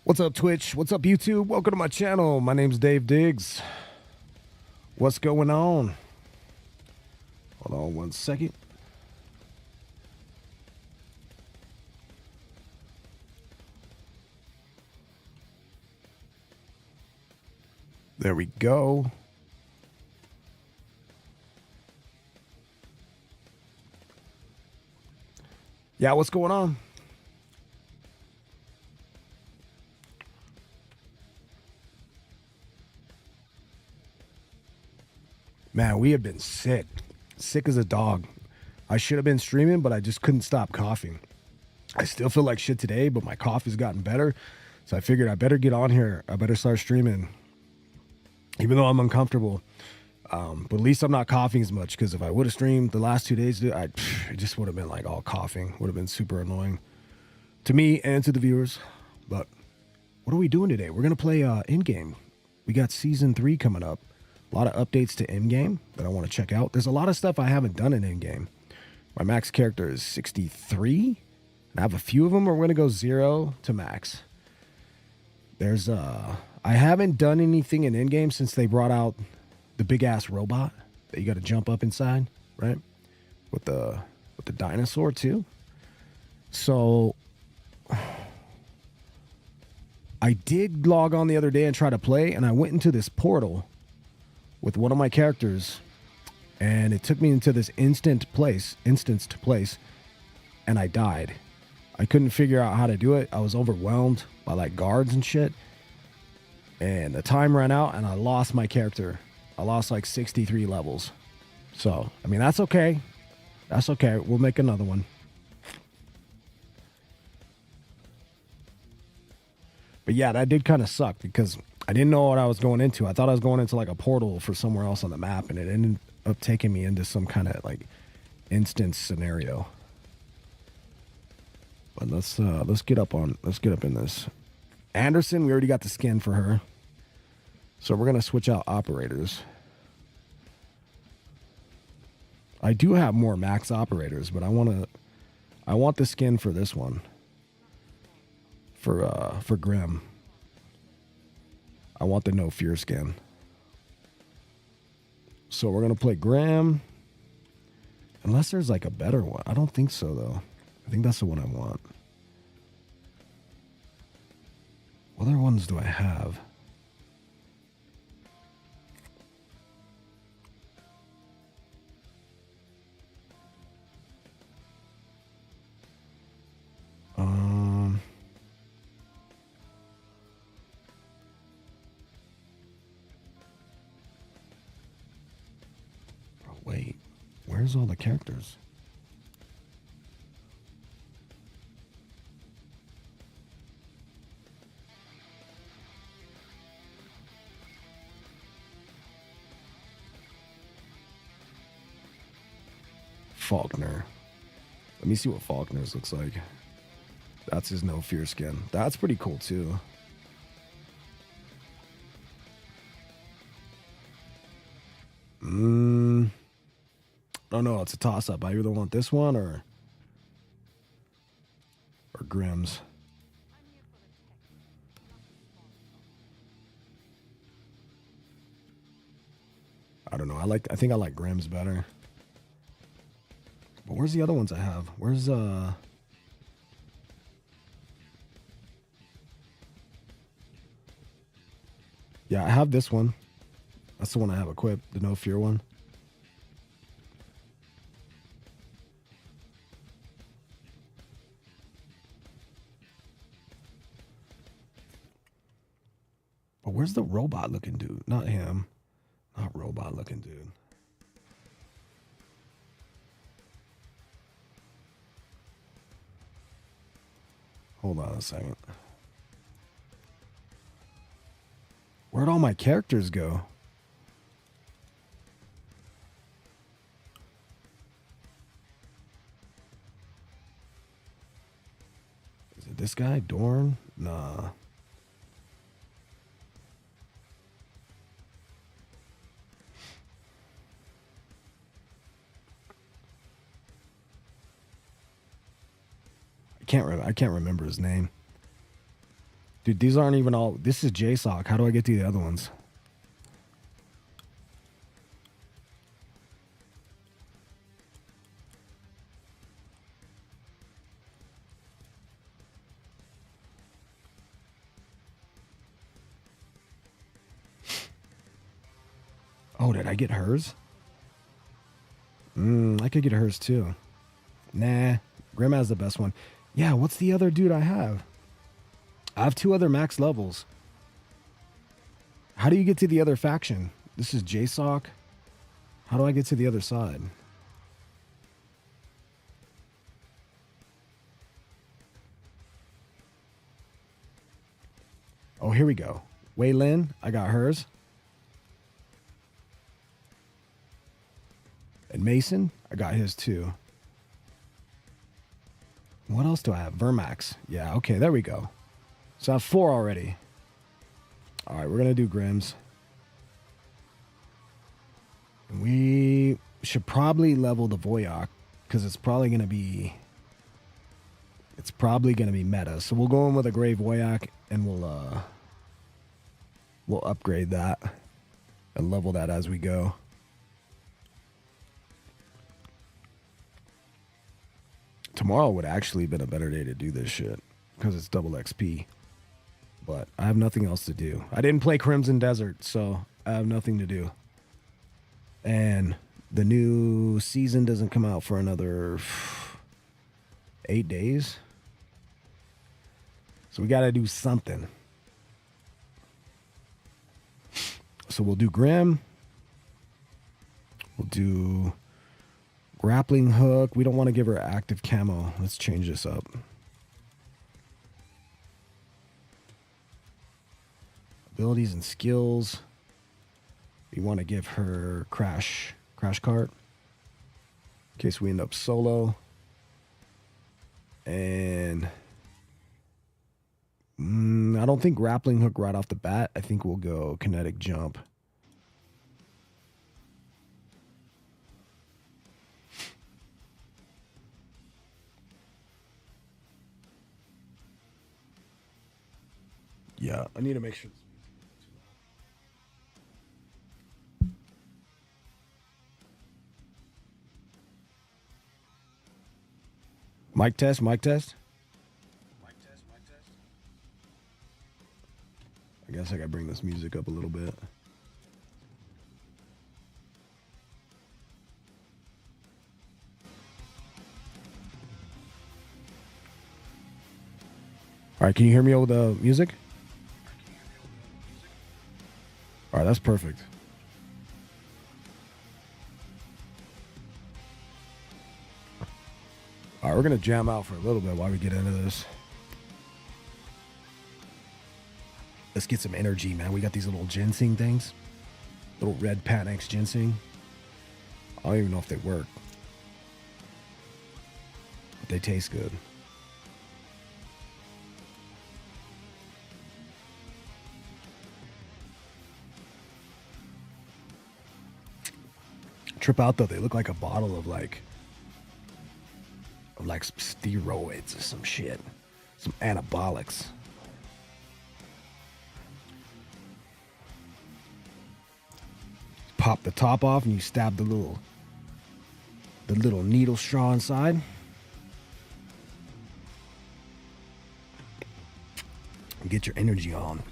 What's up, Twitch? What's up, YouTube? Welcome to my channel. My name's Dave Diggz. What's going on? Hold on one second. There we go. Yeah, what's going on? Man, we have been sick. Sick as a dog. I should have been streaming, but I just couldn't stop coughing. I still feel like shit today, but my cough has gotten better. So I figured I better get on here. I better start streaming. Even though I'm uncomfortable. But at least I'm not coughing as much, because if I would have streamed the last 2 days, dude, it just would have been like all coughing. Would have been super annoying to me and to the viewers. But what are we doing today? We're going to play EndGame. We got Season 3 coming up. A lot of updates to EndGame that I want to check out. There's a lot of stuff I haven't done in EndGame. My max character is 63. And I have a few of them. We're going to go 0 to max. There's I haven't done anything in EndGame since they brought out the big ass robot that you got to jump up inside, right? With the dinosaur too. So I did log on the other day and try to play, and I went into this portal with one of my characters, and it took me into this instanced place, and I died. I couldn't figure out how to do it. I was overwhelmed by like guards and shit. And the time ran out, and I lost my character. I lost like 63 levels. So, I mean, that's okay. That's okay. We'll make another one. But yeah, that did kind of suck because I didn't know what I was going into. I thought I was going into like a portal for somewhere else on the map, and it ended up taking me into some kind of like instance scenario. But let's get up in this. Anderson, we already got the skin for her. So we're gonna switch out operators. I do have more max operators, but I want the skin for this one. For Grim. I want the no fear skin. So we're gonna play Grim. Unless there's like a better one. I don't think so though. I think that's the one I want. What other ones do I have? Oh, wait. Where's all the characters? Faulkner. Let me see what Faulkner's looks like. That's his no fear skin. That's pretty cool too. I don't know. It's a toss up. I either want this one or Grimm's. I don't know. I think I like Grimm's better. But where's the other ones I have? Where's Yeah, I have this one. That's the one I have equipped, the no fear one. But where's the robot looking dude? Not him. Not robot looking dude. Hold on a second. Where'd all my characters go? Is it this guy? Dorn? Nah. I can't remember his name. Dude, these aren't even all. This is JSOC. How do I get to the other ones? Oh, did I get hers? I could get hers too. Nah, Grim has the best one. Yeah, what's the other dude I have? I have 2 other max levels. How do you get to the other faction? This is JSOC. How do I get to the other side? Oh, here we go. Wei Lin, I got hers. And Mason, I got his too. What else do I have? Vermax. Yeah, okay, there we go. So I have 4 already. All right, we're going to do Grims. We should probably level the Voyak because it's probably going to be meta. So we'll go in with a Gray Voyak and we'll upgrade that and level that as we go. Tomorrow would actually been a better day to do this shit because it's double XP. But I have nothing else to do. I didn't play Crimson Desert, so I have nothing to do. And the new season doesn't come out for another 8 days. So we got to do something. So we'll do Grim. We'll do Grappling Hook. We don't want to give her active camo. Let's change this up. Abilities and skills. We want to give her crash cart in case we end up solo. And I don't think Grappling Hook right off the bat. I think we'll go Kinetic Jump. Yeah, I need to make sure. Mic test, mic test. Mic test, mic test. I guess I gotta bring this music up a little bit. All right, can you hear me over the music? All right, that's perfect. All right, we're going to jam out for a little bit while we get into this. Let's get some energy, man. We got these little ginseng things. Little red Panax ginseng. I don't even know if they work. But they taste good. Trip out, though. They look like a bottle of like steroids or some shit. Some anabolics. Pop the top off and you stab the little needle straw inside. And get your energy on.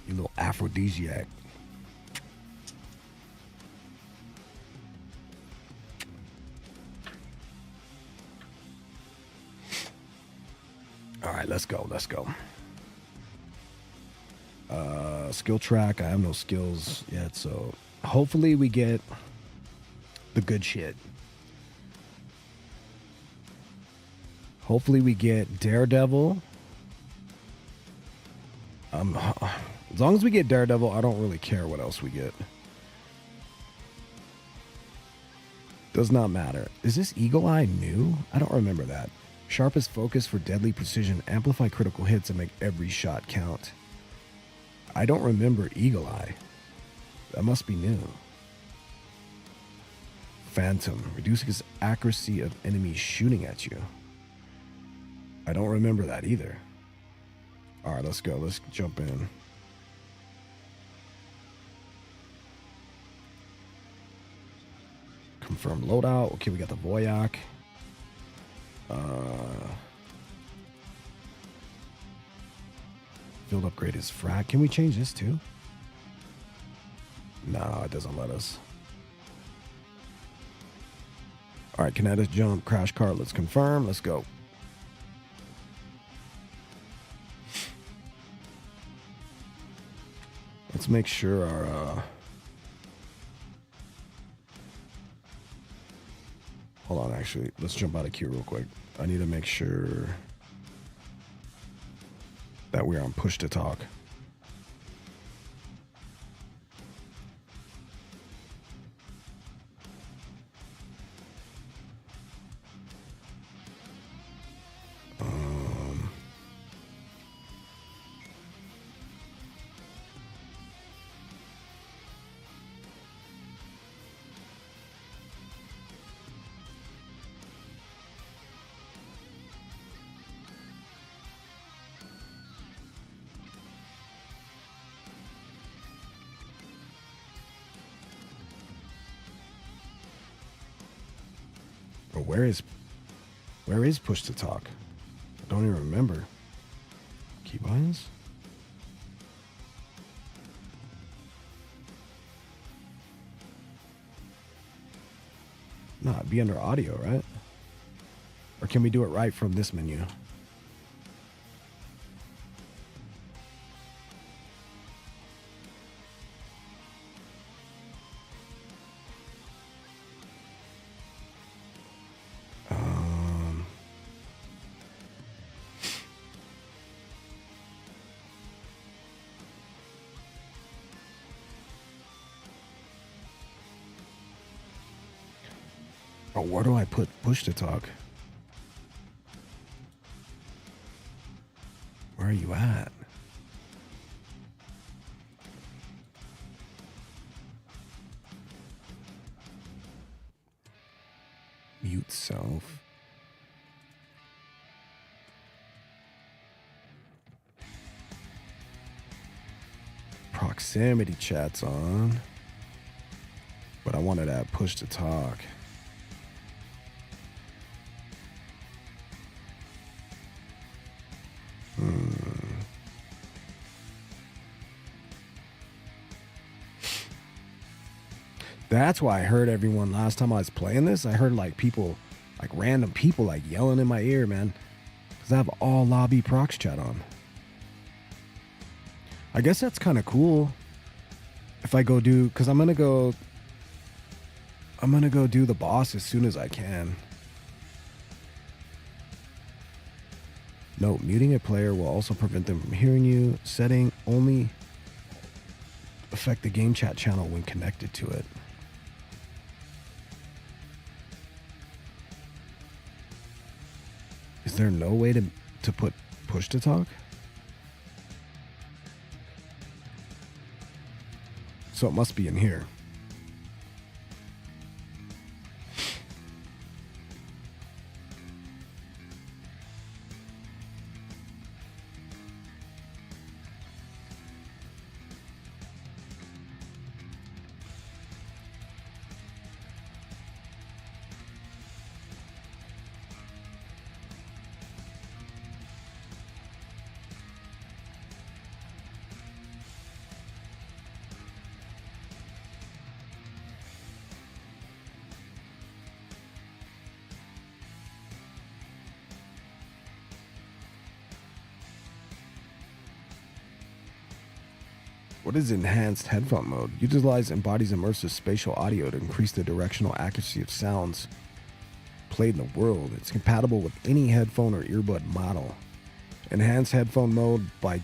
Your little aphrodisiac. All right, let's go. Skill track. I have no skills yet, so hopefully we get the good shit. Hopefully we get Daredevil. As long as we get Daredevil, I don't really care what else we get. Does not matter. Is this Eagle Eye new? I don't remember that. Sharpest focus for deadly precision. Amplify critical hits and make every shot count. I don't remember Eagle Eye. That must be new. Phantom. Reduces accuracy of enemies shooting at you. I don't remember that either. All right, let's go. Let's jump in. Confirm loadout. Okay, we got the Voyak. Field upgrade is frac. Can we change this too? No, it doesn't let us. All right, kinetic jump, crash cart. Let's confirm. Let's go. Let's make sure our... Hold on, actually. Let's jump out of queue real quick. I need to make sure that we're on push to talk. But where is push to talk? I don't even remember. Keybinds? No, it'd be under audio, right? Or can we do it right from this menu? Oh, where do I put push to talk? Where are you at? Mute self. Proximity chat's on. But I wanted to push to talk. That's why I heard everyone last time I was playing this. I heard like people, like random people like yelling in my ear, man. Because I have all lobby prox chat on. I guess that's kind of cool. If I go do, because I'm going to go do the boss as soon as I can. Note, muting a player will also prevent them from hearing you. Setting only affect the game chat channel when connected to it. Is there no way to put push to talk? So it must be in here. What is enhanced headphone mode? Utilize embodies immersive spatial audio to increase the directional accuracy of sounds played in the world. It's compatible with any headphone or earbud model. Enhanced headphone mode by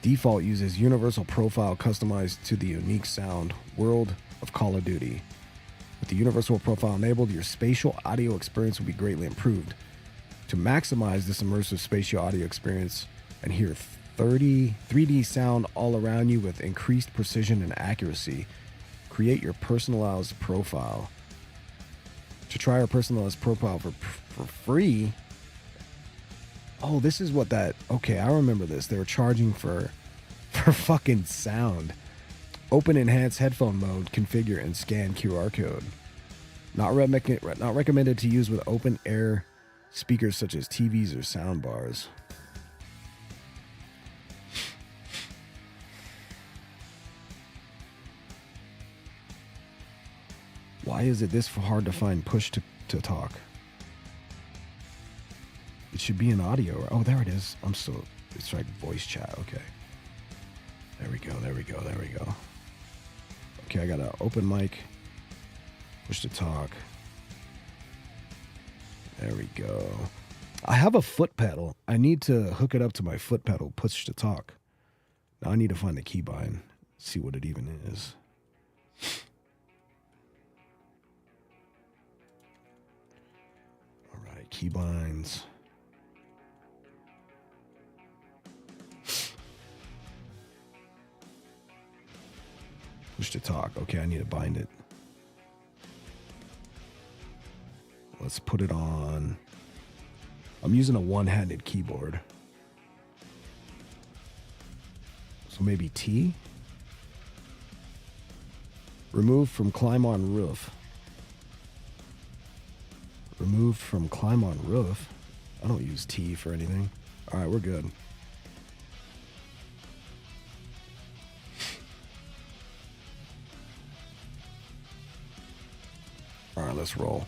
default uses universal profile customized to the unique sound world of Call of Duty. With the universal profile enabled, your spatial audio experience will be greatly improved. To maximize this immersive spatial audio experience and hear 3D sound all around you with increased precision and accuracy, create your personalized profile. To try our personalized profile for free, Oh, this is what that. Okay, I remember this. They were charging for fucking sound. Open enhanced headphone mode, configure and scan QR code. Not recommended to use with open air speakers such as TVs or sound bars. Why is it this hard to find push to talk? It should be an audio. Oh, there it is. It's like voice chat. Okay. There we go. There we go. There we go. Okay, I got an open mic. Push to talk. There we go. I have a foot pedal. I need to hook it up to my foot pedal, push to talk. Now I need to find the keybind, see what it even is. All right, keybinds. Push to talk. Okay, I need to bind it. Let's put it on. I'm using a one-handed keyboard. So maybe T? Remove from climb on roof. Remove from climb on roof? I don't use T for anything. All right, we're good. All right, let's roll.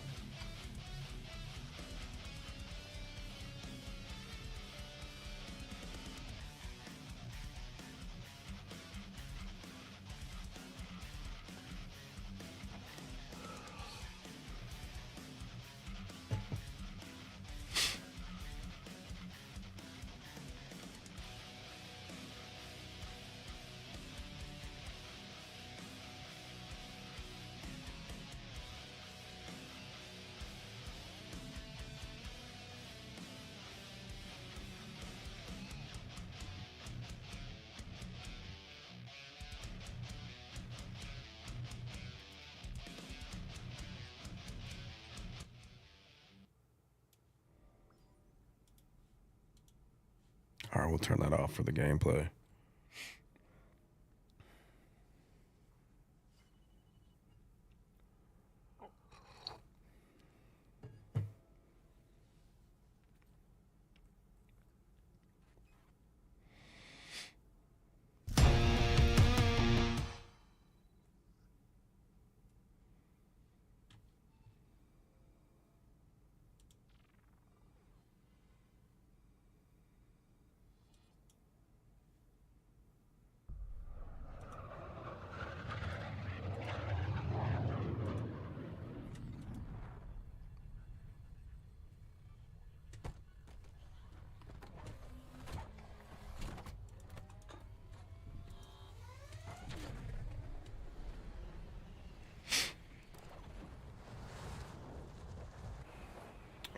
All right, we'll turn that off for the gameplay.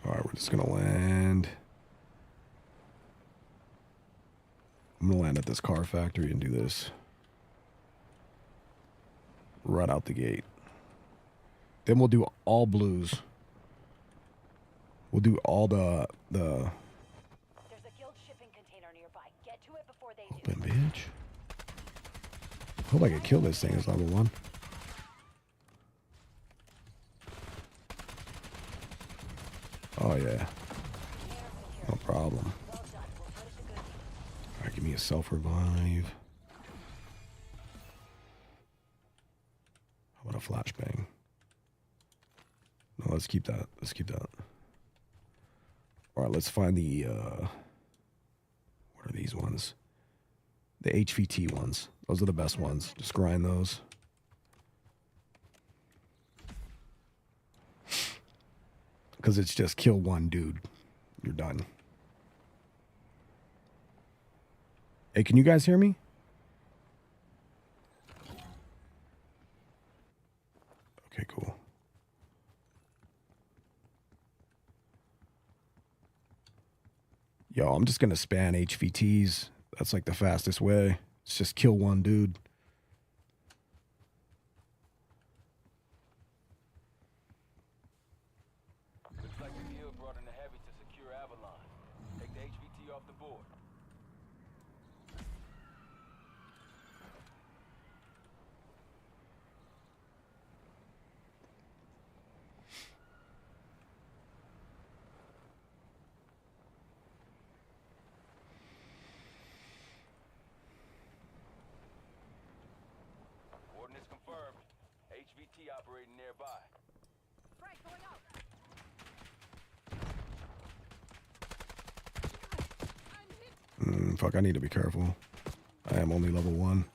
All right, we're just gonna land. I'm gonna land at this car factory and do this right out the gate. Then we'll do all blues. We'll do all the There's a guild shipping container nearby. Get to it before they do. open, bitch. Hope I can kill this thing as level 1. Oh yeah. No problem. Alright, give me a self-revive. How about a flashbang? No, let's keep that. Let's keep that. Alright, let's find the what are these ones? The HVT ones. Those are the best ones. Just grind those. Because it's just kill one dude. You're done. Hey, can you guys hear me? Okay, cool. Yo, I'm just going to span HVTs. That's like the fastest way. It's just kill one dude. Looks like the guild brought in the heavy to secure Avalon. Take the HVT HVT operating nearby. Frag going out. I'm hit. Fuck, I need to be careful. I am only level 1.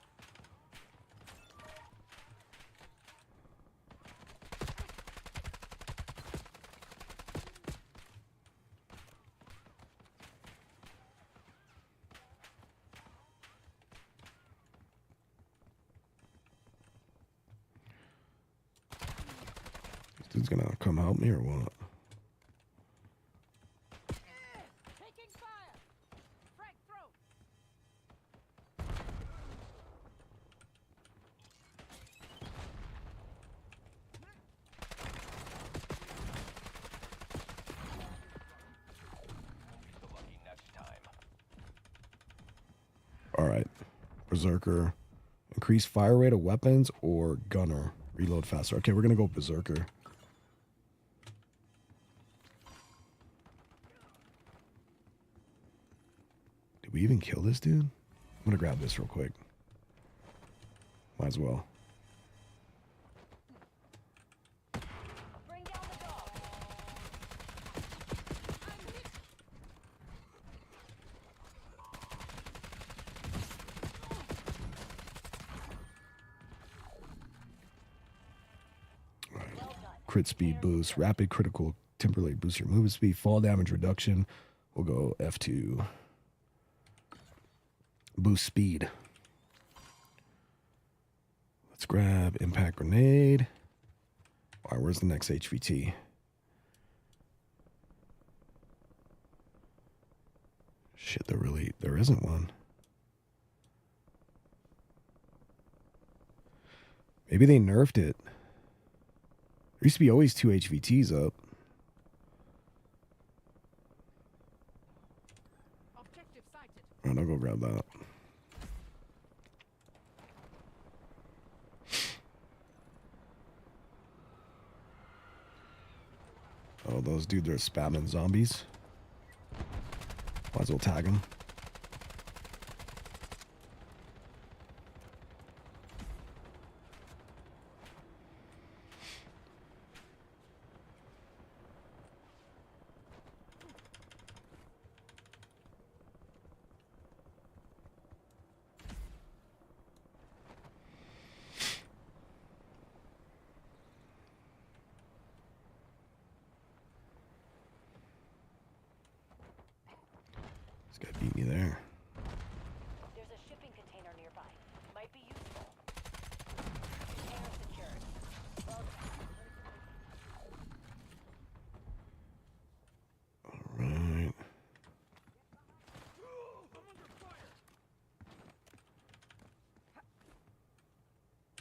This dude's gonna come help me or what? Taking fire. Frag thrown. So lucky next time. All right, Berserker. Increase fire rate of weapons or gunner. Reload faster. Okay, we're gonna go Berserker. Did we even kill this dude? I'm gonna grab this real quick. Might as well. Bring down the dog. I'm hit. Well done. Crit speed boost, rapid critical temporarily boost your movement speed, fall damage reduction. We'll go F2. Boost speed. Let's grab impact grenade. All right, where's the next HVT? Shit, there isn't one. Maybe they nerfed it. There used to be always 2 HVTs up. Objective sighted. All right, I'll go grab that. Oh, those dudes are spamming zombies. Might as well tag them. This guy beat me there. There's a shipping container nearby. Might be useful. Container secured. Well done. All right.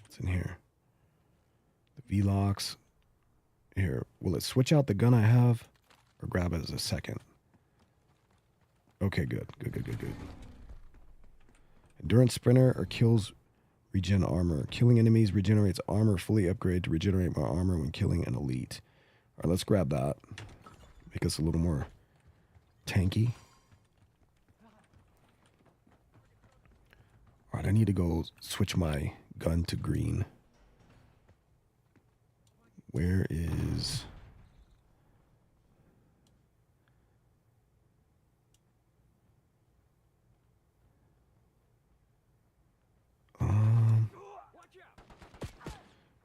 What's in here? The V-locks. Here, will it switch out the gun I have or grab it as a second? Okay, good. Good. Endurance sprinter or kills regen armor. Killing enemies regenerates armor. Fully upgrade to regenerate my armor when killing an elite. All right, let's grab that. Make us a little more tanky. All right, I need to go switch my gun to green. Where is...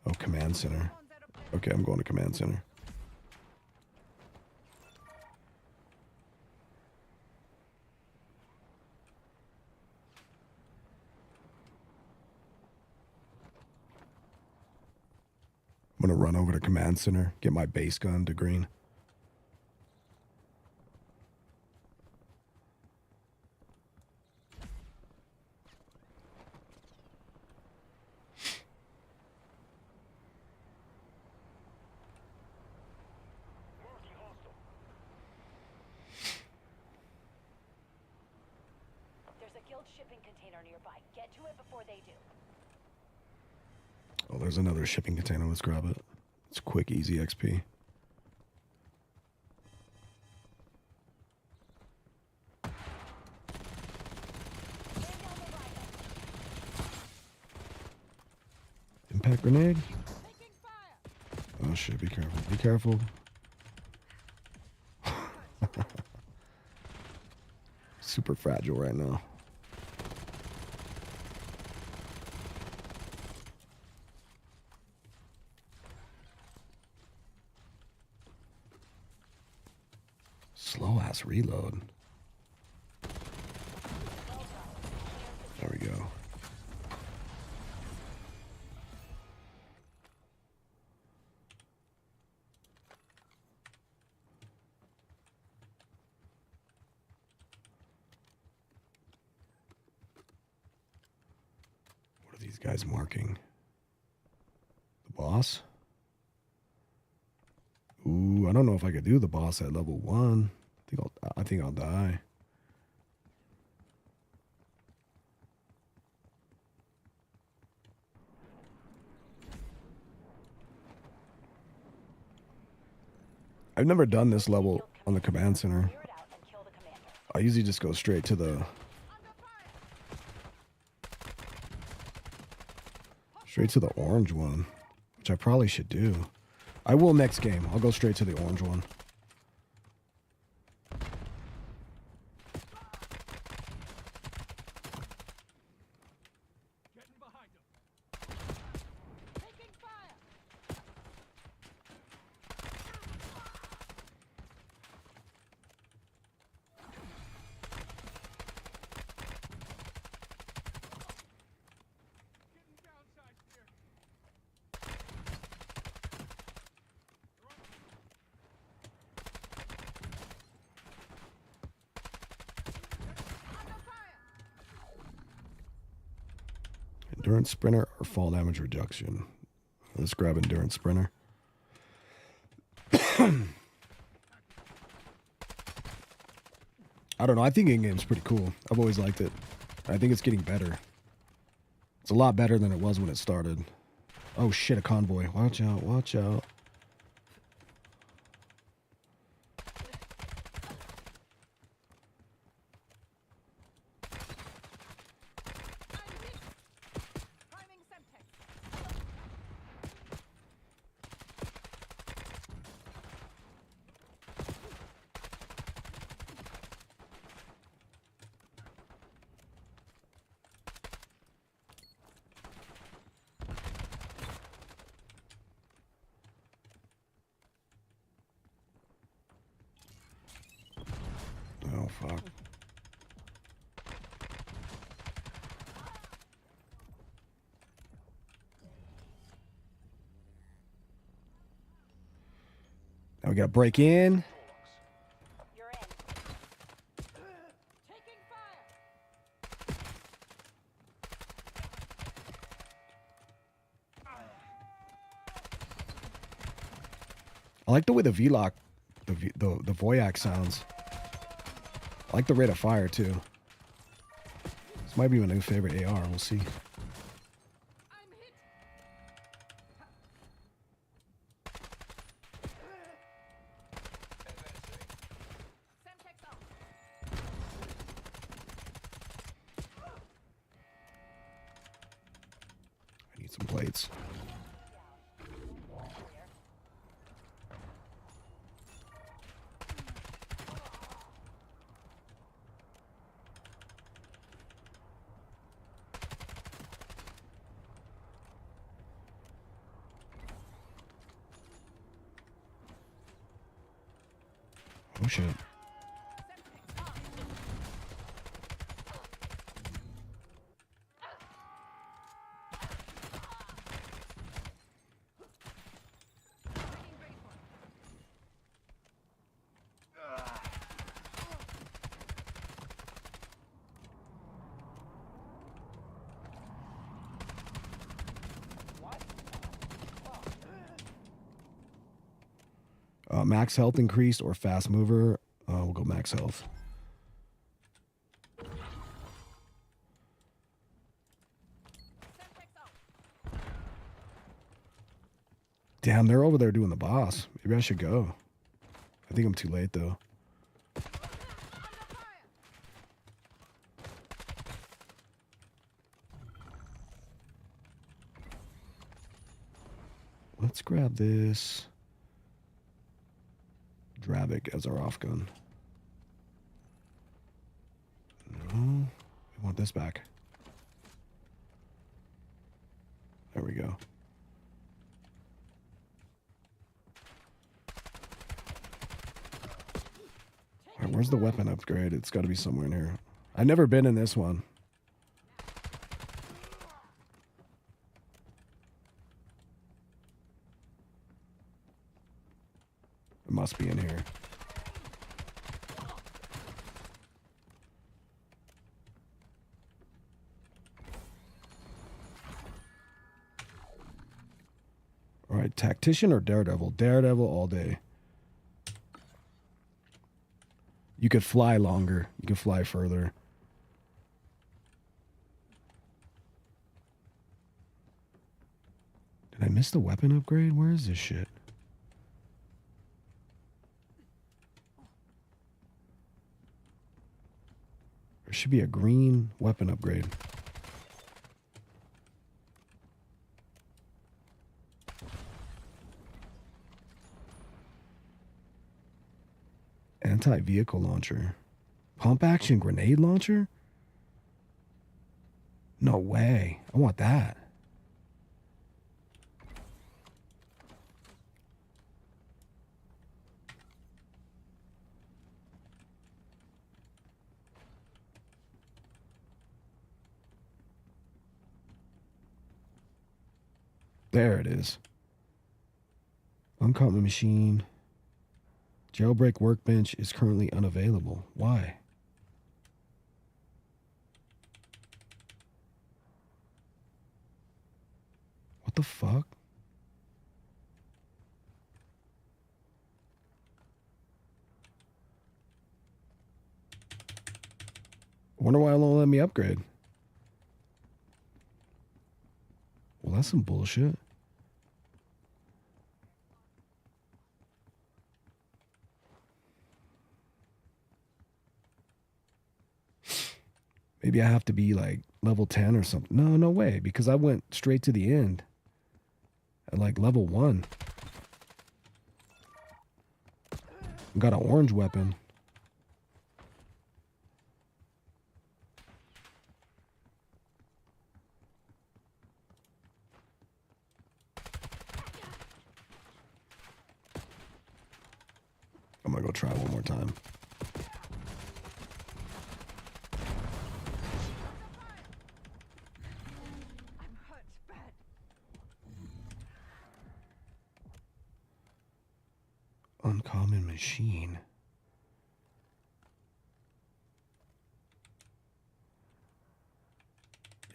Oh, command center. Okay, I'm going to command center. I'm going to run over to command center, get my base gun to green. There's a guild shipping container nearby. Get to it before they do. Oh, there's another shipping container. Let's grab it. It's quick, easy XP. Impact grenade. Taking fire. shit, be careful. Be careful. Super fragile right now. Slow ass reload. There we go. What are these guys marking? The boss? Ooh, I don't know if I could do the boss at level 1. I think I'll die. I've never done this level on the command center. Clear it out and kill the commander. I usually just go straight to the orange one, which I probably should do. I will next game. I'll go straight to the orange one. Endurance sprinter or fall damage reduction. Let's grab endurance sprinter. I don't know. I think in-game's pretty cool. I've always liked it. I think it's getting better. It's a lot better than it was when it started. Oh shit, a convoy. Watch out, watch out. Oh, fuck. Now we gotta break in. You're in. Taking fire. I like the way the V-Lock, the Voyak sounds. I like the rate of fire, too. This might be my new favorite AR. We'll see. I'm hit. Semtex out. I need some plates. Oh shit. Max health increased or fast mover. We'll go max health. Damn, they're over there doing the boss. Maybe I should go. I think I'm too late though. What Let's grab this Dravik as our off gun. No, we want this back. There we go. All right, where's the weapon upgrade? It's got to be somewhere in here. I've never been in this one. It must be in here. All right, tactician or daredevil? Daredevil all day. You could fly longer. You could fly further. Did I miss the weapon upgrade? Where is this shit? There should be a green weapon upgrade. Anti-vehicle launcher. Pump action grenade launcher? No way. I want that. There it is. Uncommon machine. Jailbreak workbench is currently unavailable. Why? What the fuck? I wonder why it won't let me upgrade. Well, that's some bullshit. Maybe I have to be like level 10 or something. No, no way, because I went straight to the end at like level 1. Got an orange weapon. I'm gonna go try one more time. Uncommon machine.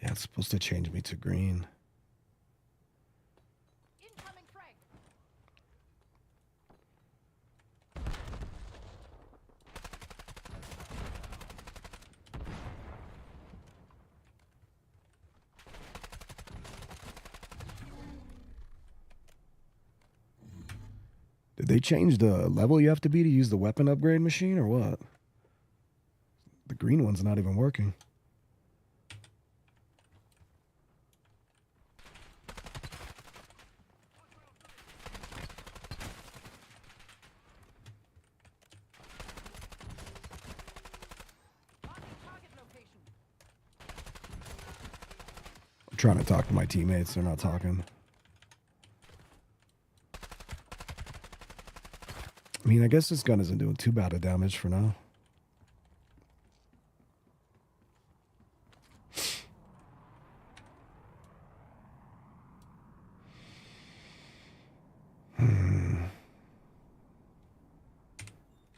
Yeah, it's supposed to change me to green. Incoming frag. Did they change the level you have to be to use the weapon upgrade machine or what? The green one's not even working. I'm trying to talk to my teammates. They're not talking. I mean, I guess this gun isn't doing too bad of damage for now.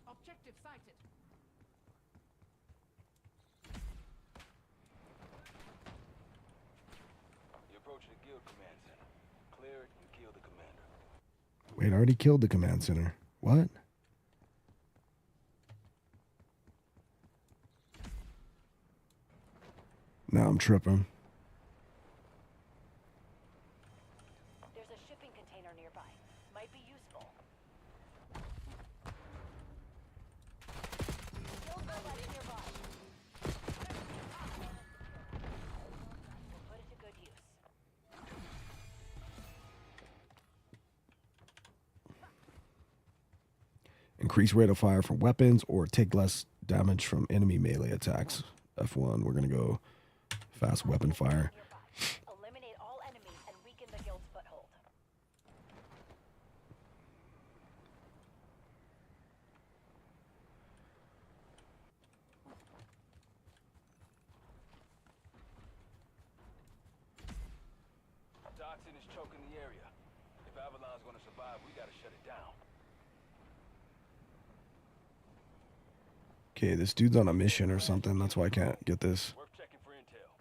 Objective sighted. You approach the guild command center. Clear it and kill the commander. Wait, I already killed the command center. What? Now I'm tripping. There's a shipping container nearby. Might be useful. Shield robots nearby. We'll put it to good use. Increase rate of fire from weapons or take less damage from enemy melee attacks. F1, we're going to go fast weapon fire. Eliminate all enemies and weaken the guild's foothold. Toxin is choking the area. If Avalon's gonna survive, we gotta shut it down. Okay, this dude's on a mission or something. That's why I can't get this. Worth checking for intel.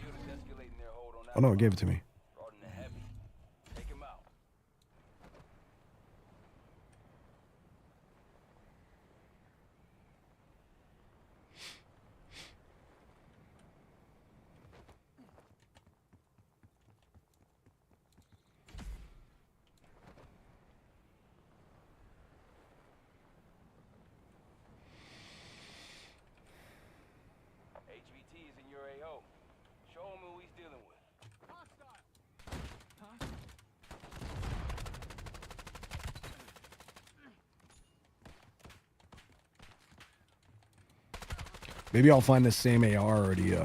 Guild is escalating their hold on Oh no, it gave it to me. brought in the heavy. Take him out. HVT is in your AO. Show him who he's dealing with. Maybe I'll find the same AR already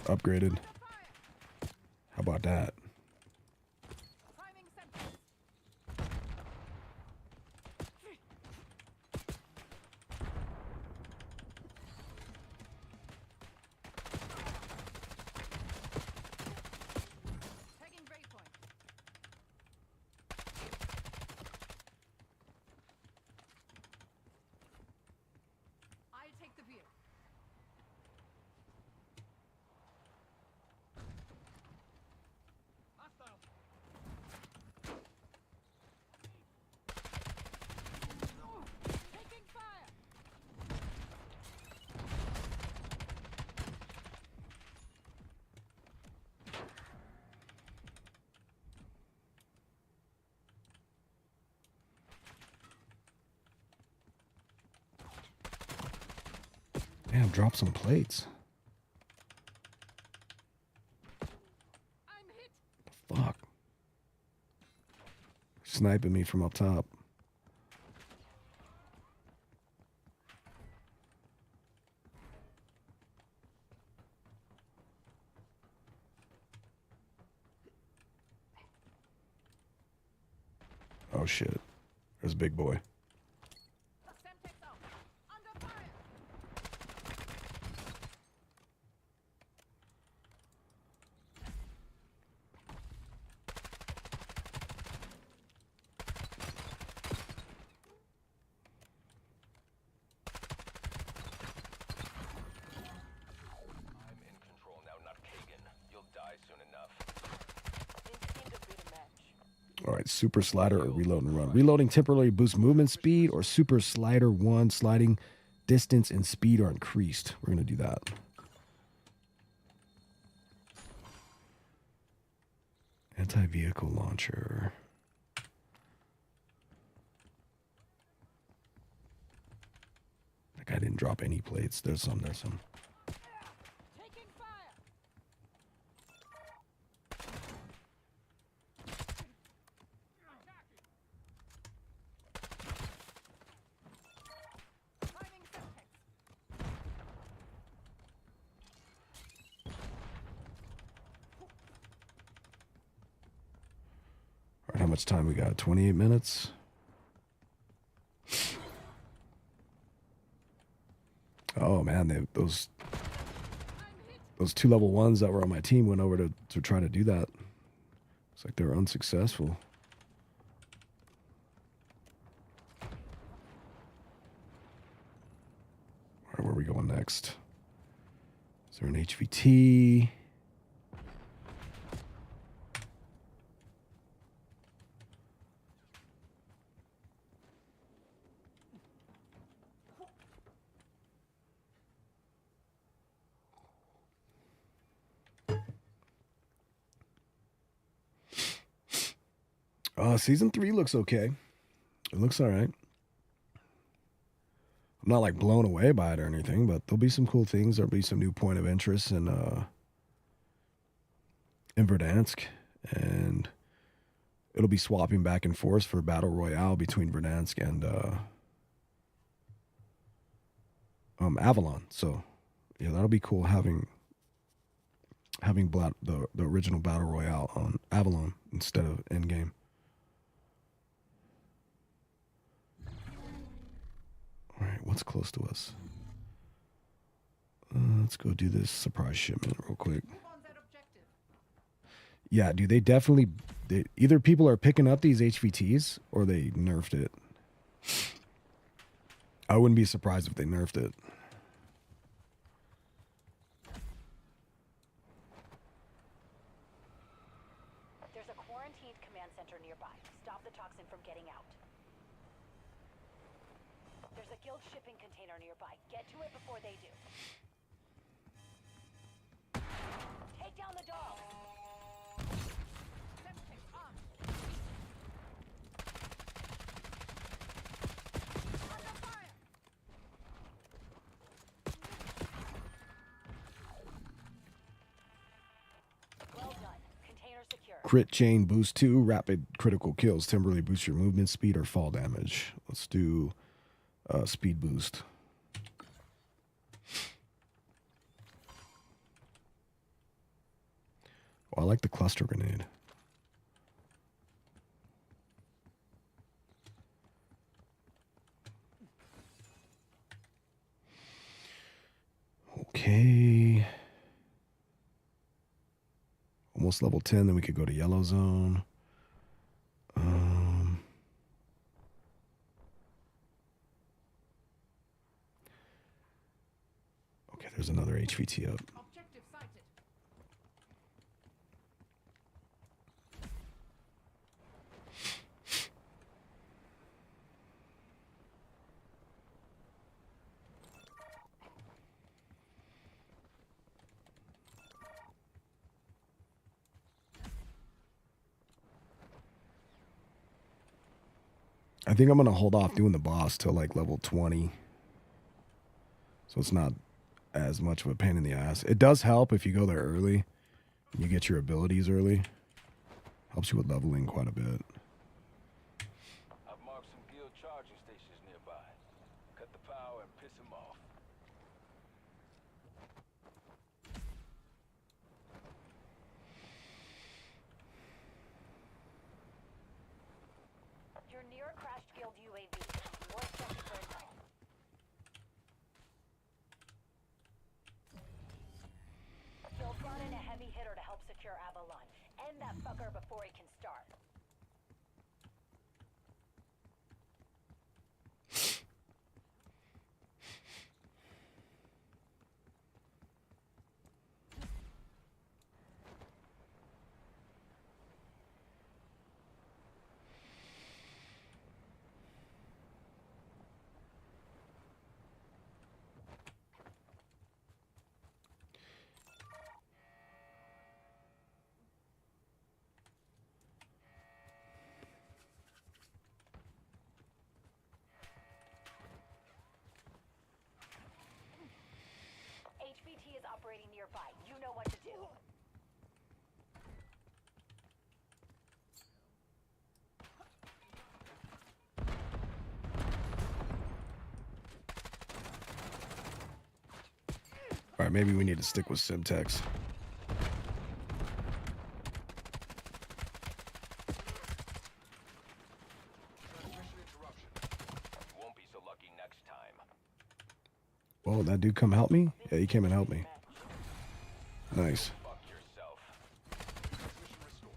upgraded. How about that? Taking breakpoint. I take the view. Taking fire. Damn, drop some plates. I'm hit. Fuck. Sniping me from up top. Oh shit. There's big boy. Semtex out. Under fire. I'm in control now, not Kagan. You'll die soon enough. Didn't seem to beat a match. All right, super slider or reload and run. Reloading temporarily boosts movement speed, or super slider 1 sliding distance and speed are increased. We're going to do that. Anti-vehicle launcher. That guy didn't drop any plates. There's some. Taking fire. Priming Semtex. All right, how much time we got? 28 minutes. Oh man, those 2 level 1s that were on my team went over to try to do that. It's like they were unsuccessful. All right, where are we going next? Is there an HVT? Season 3 looks okay. It looks all right. I'm not like blown away by it or anything, but there'll be some cool things. There'll be some new point of interest in Verdansk, and it'll be swapping back and forth for battle royale between Verdansk and Avalon. So yeah, that'll be cool having the original battle royale on Avalon instead of Endgame. All right, what's close to us? Let's go do this surprise shipment real quick. Yeah, dude, they definitely either people are picking up these HVTs or they nerfed it. I wouldn't be surprised if they nerfed it. There's a quarantined command center nearby. Stop the toxin from getting out. There's a guild shipping container nearby. Get to it before they do. Take down the dog. Well done. Container secure. Crit chain boost 2, rapid critical kills. Temporarily boost your movement speed or fall damage. Let's do speed boost. Oh, I like the cluster grenade. Okay. Almost level 10, then we could go to yellow zone. Okay, there's another HVT up. Objective sighted. I think I'm going to hold off doing the boss till like level 20. So it's not as much of a pain in the ass. It does help if you go there early and you get your abilities early. Helps you with leveling quite a bit. I've marked some guild charging stations nearby. Cut the power and piss them off. You're near a crashed guild UAV. Worth checking for intel. Guild brought in a heavy hitter to help secure Avalon. End that fucker before he can start. HVT is operating nearby. You know what to do. All right, maybe we need to stick with Simtex. Transmission interruption. You won't be so lucky next time. Oh, that dude come help me? Yeah, he came and helped me. Nice. Fuck yourself. Transmission restored.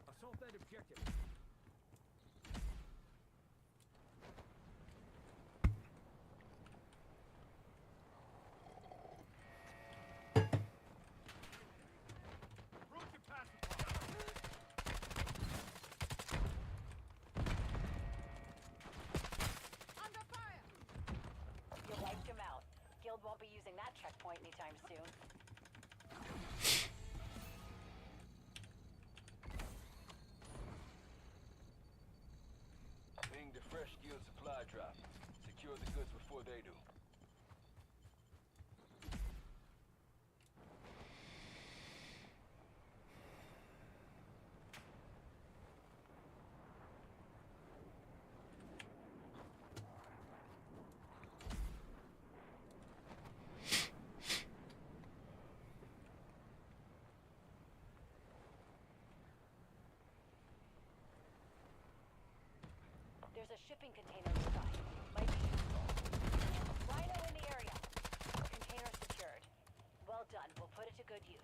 Assault that objective. that checkpoint anytime soon. Being the fresh guild supply drop. Secure the goods before they do. There's a shipping container nearby. Might be useful. Rhino in the area. Container secured. Well done. We'll put it to good use.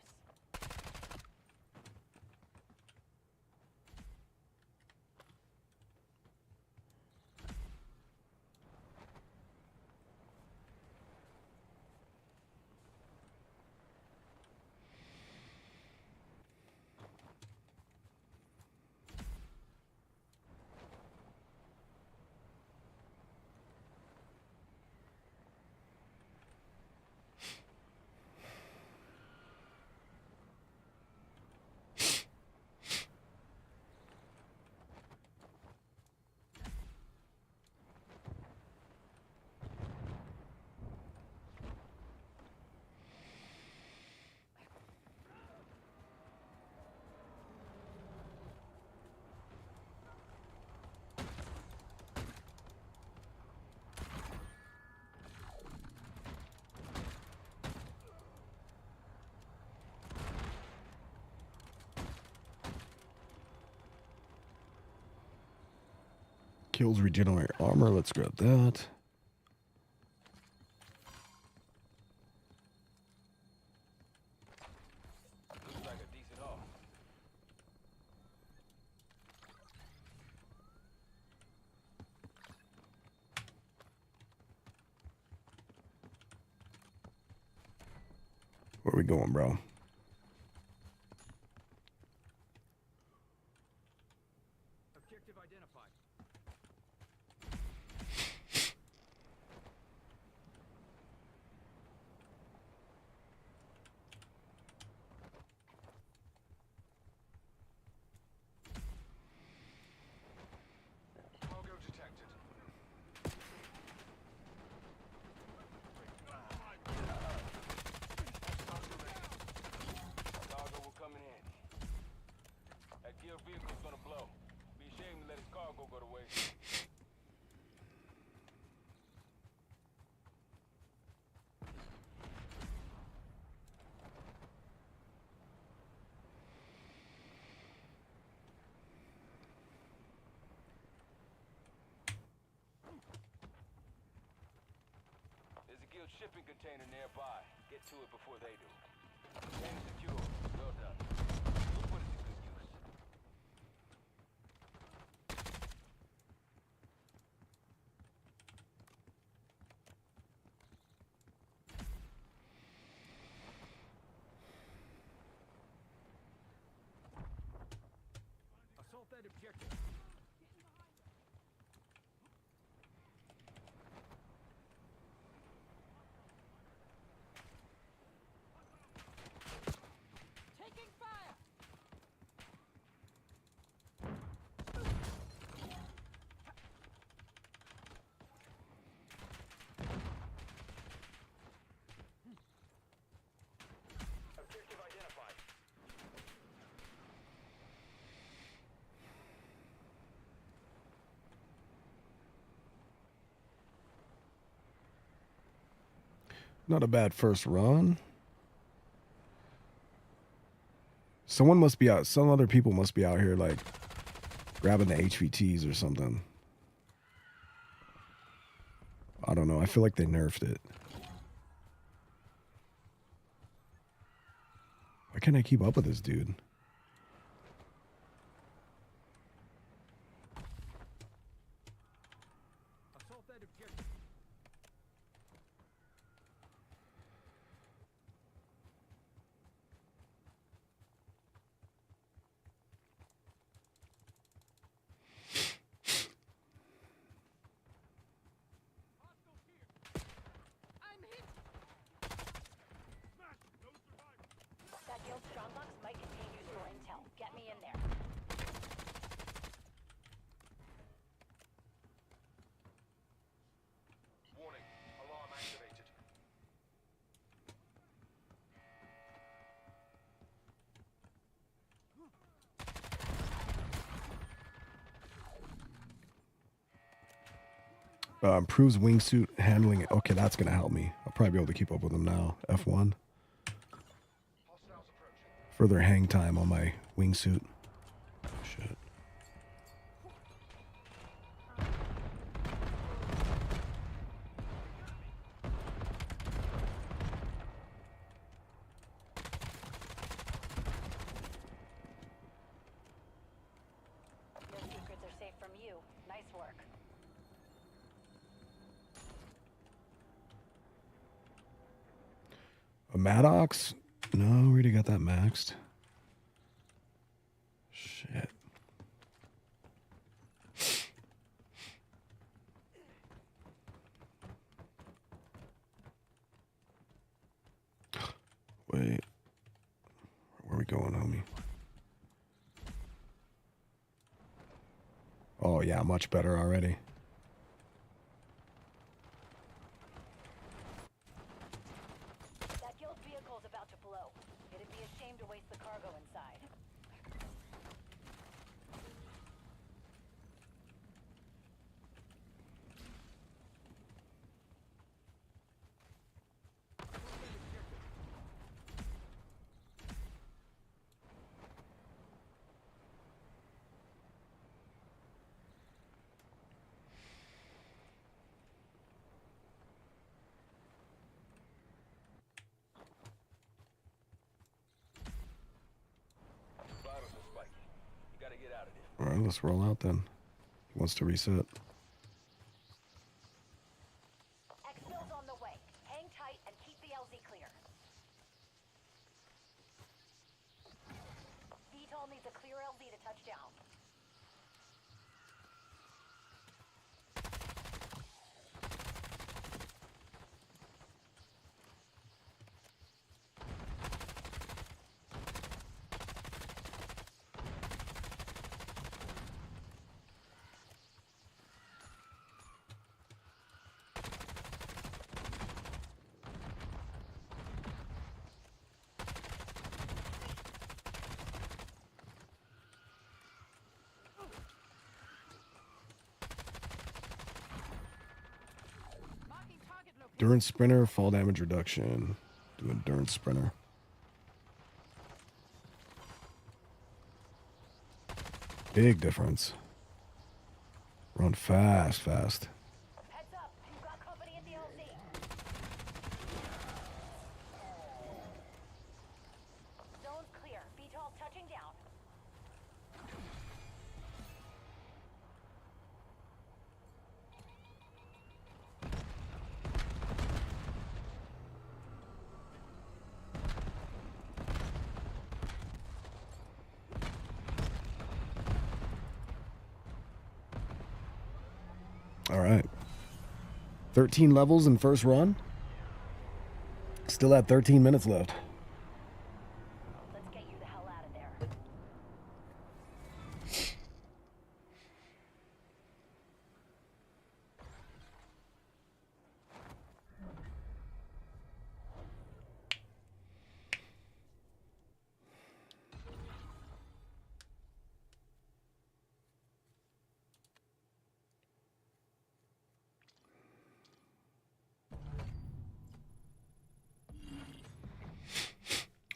Kills regenerate armor. Let's grab that. Looks like a decent haul. Where we going, bro? Objective identified. Cargo detected. Cargo will come in handy. That guild vehicle's gonna blow. Be ashamed to let his cargo go to waste. There's a guild shipping container nearby. Get to it before they do. Container secure. Well done. We'll put it to good use. Assault that objective. Taking fire. Objective identified. Not a bad first run. Someone must be out. Some other people must be out here, like, grabbing the HVTs or something. I don't know. I feel like they nerfed it. Why can't I keep up with this dude? Assault that objective. Hostiles here. I'm hit. Improves wingsuit handling. Okay, that's gonna help me. I'll probably be able to keep up with them now. F1. Further hang time on my wingsuit. Shit. Your secrets are safe from you. Nice work. A Maddox? No, we already got that maxed. Shit. Wait. Where are we going, homie? Oh, yeah, much better already. That guild vehicle's about to blow. It'd be a shame to waste the cargo inside. Vitals are spiky. You gotta get out of there. All right, let's roll out then. He wants to reset. Exfil's on the way. Hang tight and keep the LZ clear. VTOL needs a clear LZ to touch down. Marking target location. Endurance sprinter, fall damage reduction. Do endurance sprinter. Big difference. Run fast, fast. Heads up, you've got company at the LZ. Zone's clear. VTOL touching down. All right. 13 levels in first run. Still at 13 minutes left. Let's get you the hell out of there.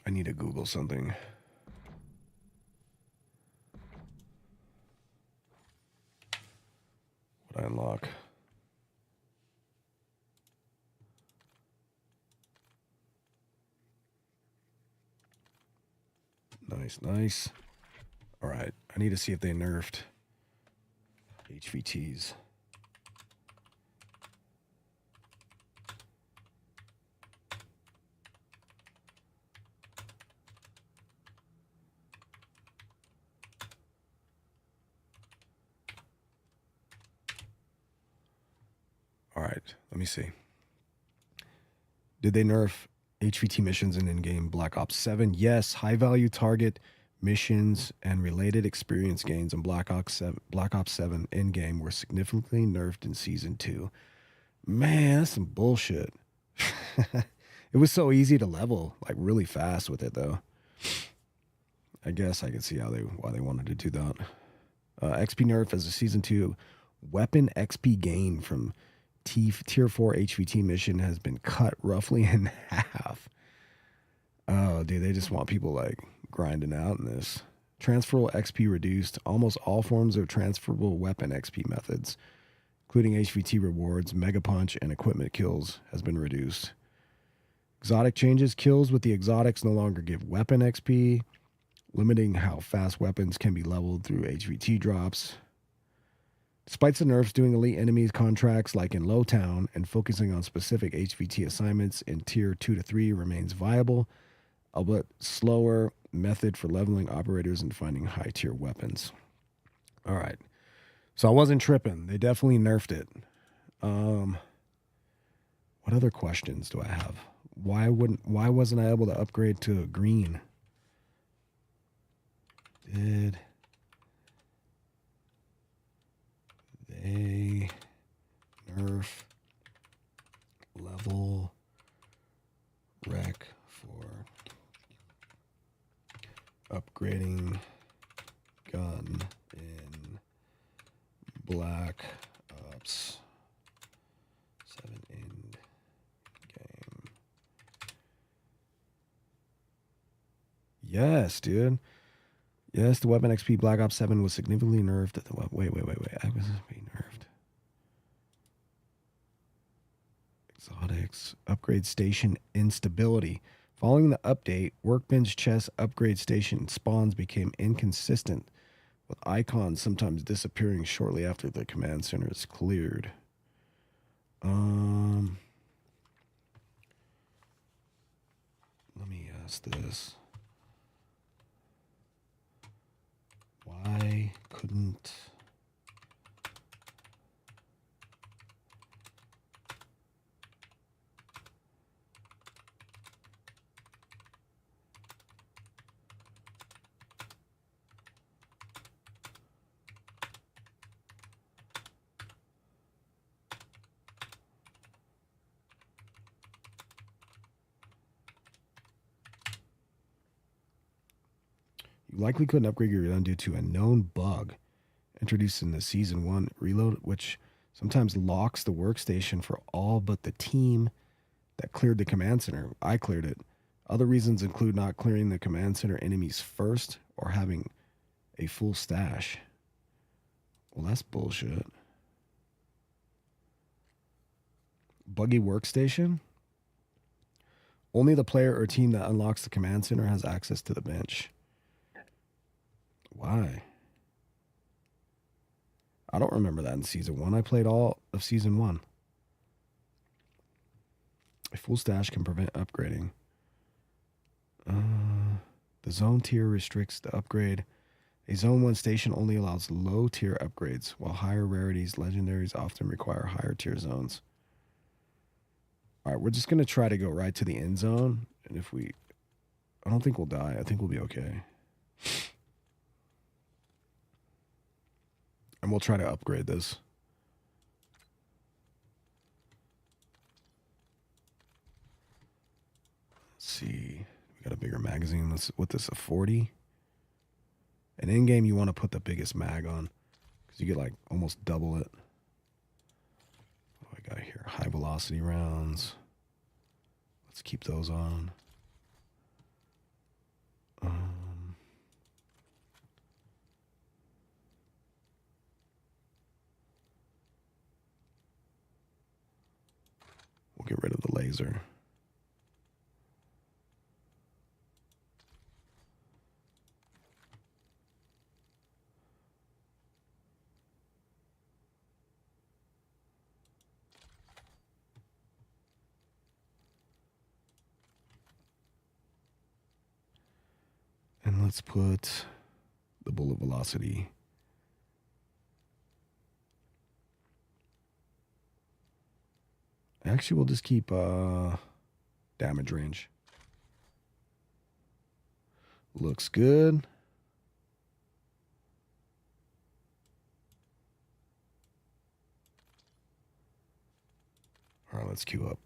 I need to Google something. What I unlock? Nice, nice. All right, I need to see if they nerfed HVTs. All right, let me see. Did they nerf HVT missions in in-game Black Ops 7? Yes, high-value target missions and related experience gains in Black Ops 7 in-game were significantly nerfed in Season 2. Man, that's some bullshit. It was so easy to level, like really fast with it, though. I guess I could see why they wanted to do that. XP nerf as a Season 2 weapon XP gain from tier 4 HVT mission has been cut roughly in half. Oh, dude, they just want people like grinding out in this. Transferable XP reduced. Almost all forms of transferable weapon XP methods, including HVT rewards, Mega Punch, and equipment kills, has been reduced. Exotic changes. Kills with the exotics no longer give weapon XP, limiting how fast weapons can be leveled through HVT drops. Despite the nerfs, doing elite enemies contracts like in Lowtown and focusing on specific HVT assignments in tier 2 to 3 remains viable, albeit slower method for leveling operators and finding high tier weapons. All right. So I wasn't tripping. They definitely nerfed it. What other questions do I have? Why wasn't I able to upgrade to green? Did they nerf level rec for upgrading gun in Black Ops 7 End Game? Yes, dude. Yes, the weapon XP Black Ops 7 was significantly nerfed. Wait. I was being nerfed. Exotics. Upgrade station instability. Following the update, Workbench chest upgrade station spawns became inconsistent, with icons sometimes disappearing shortly after the command center is cleared. Let me ask this. Why couldn't you likely couldn't upgrade your gun due to a known bug introduced in the Season 1 reload, which sometimes locks the workstation for all but the team that cleared the command center. I cleared it. Other reasons include not clearing the command center enemies first or having a full stash. Well, that's bullshit. Buggy workstation? Only the player or team that unlocks the command center has access to the bench. Why? I don't remember that in Season 1. I played all of Season 1. A full stash can prevent upgrading. The zone tier restricts the upgrade. A Zone 1 station only allows low tier upgrades, while higher rarities, legendaries often require higher tier zones. All right, we're just going to try to go right to the end zone. And if we... I don't think we'll die. I think we'll be okay. And we'll try to upgrade this. Let's see. We got a bigger magazine. Let's with this a 40. And in game, you want to put the biggest mag on because you get like almost double it. What do I got here? High velocity rounds. Let's keep those on. We'll get rid of the laser. And let's put the bullet velocity. Actually, we'll just keep damage range. Looks good. All right, let's queue up.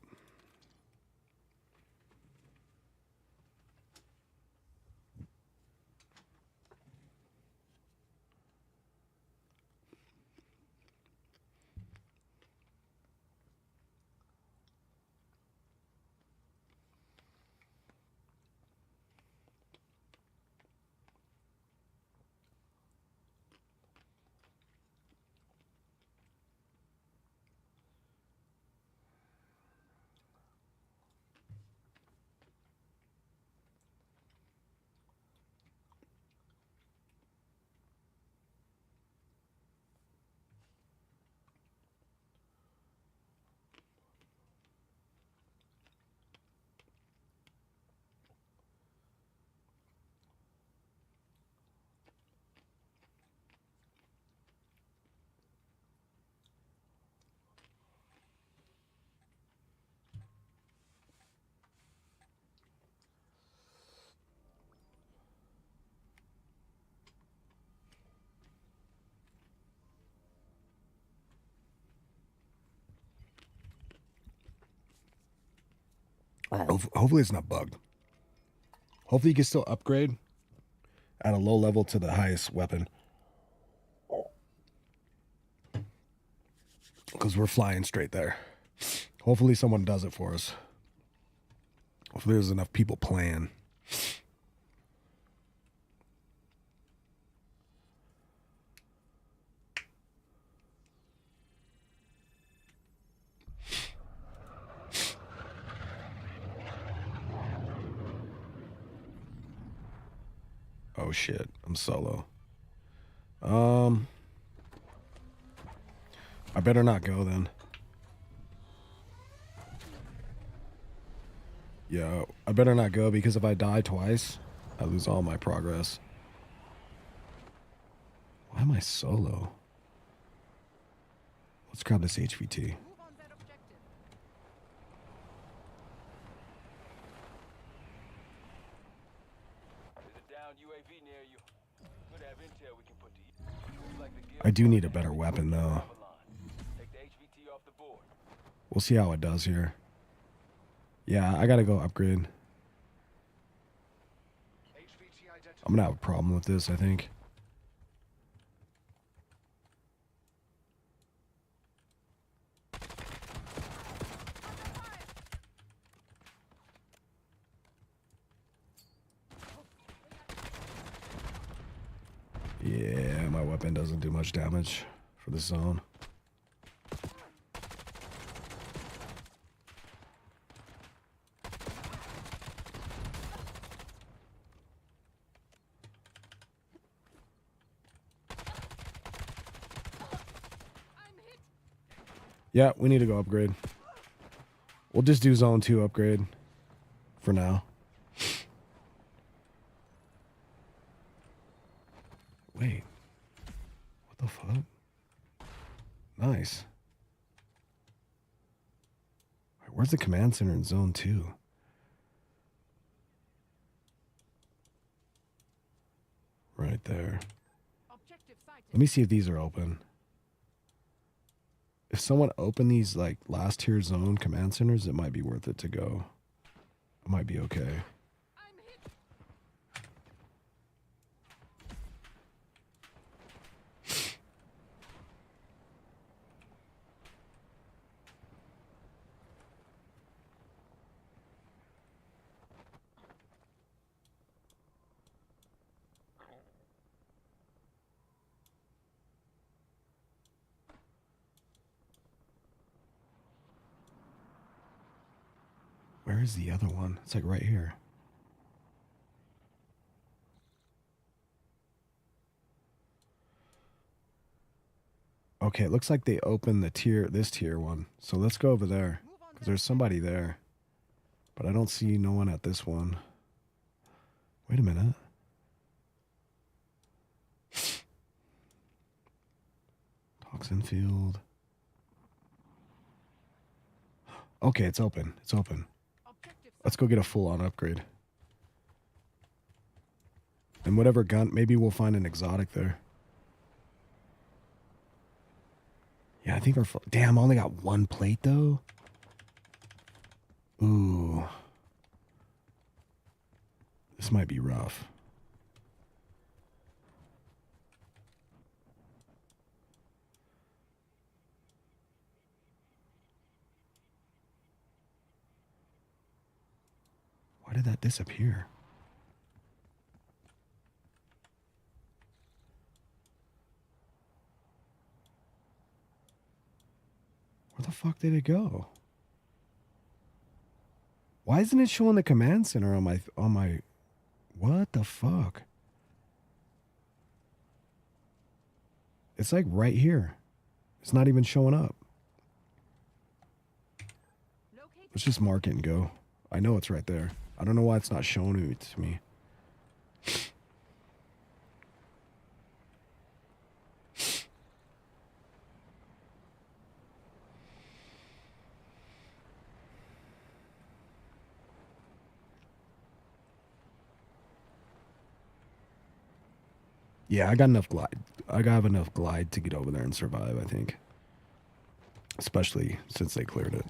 Hopefully it's not bugged. Hopefully you can still upgrade at a low level to the highest weapon. Because we're flying straight there. Hopefully someone does it for us. Hopefully there's enough people playing. Oh shit, I'm solo. I better not go then. Yeah, I better not go because if I die twice, I lose all my progress. Why am I solo? Let's grab this HVT. Move on that objective. There's a down UAV near you. Could have intel we can put to use. Looks like the guild I do need a better weapon though. line. Take the HVT off the board. We'll see how it does here. Yeah, I gotta go upgrade. I'm gonna have a problem with this, I think. Yeah, my weapon doesn't do much damage for the zone. Yeah, we need to go upgrade. We'll just do zone 2 upgrade for now. Wait. What the fuck? Nice. Alright, where's the command center in zone 2? Right there. Objective sighted. Let me see if these are open. If someone opened these like last tier zone command centers, it might be worth it to go. It might be okay. I'm hit. Where is the other one? It's like right here. Okay, it looks like they opened this tier one. So let's go over there. Because there's somebody there. But I don't see no one at this one. Wait a minute. Toxin field. Okay, it's open. It's open. Objective Let's go get a full-on upgrade. And whatever gun, maybe we'll find an exotic there. Yeah, I think our... Damn, I only got one plate, though. Ooh. This might be rough. Why did that disappear? Where the fuck did it go? Why isn't it showing the command center on my what the fuck? It's like right here. It's not even showing up. locate. Let's just mark it and go. I know it's right there. I don't know why it's not showing it to me. Yeah, I got enough glide. I got enough glide to get over there and survive, I think. Especially since they cleared it.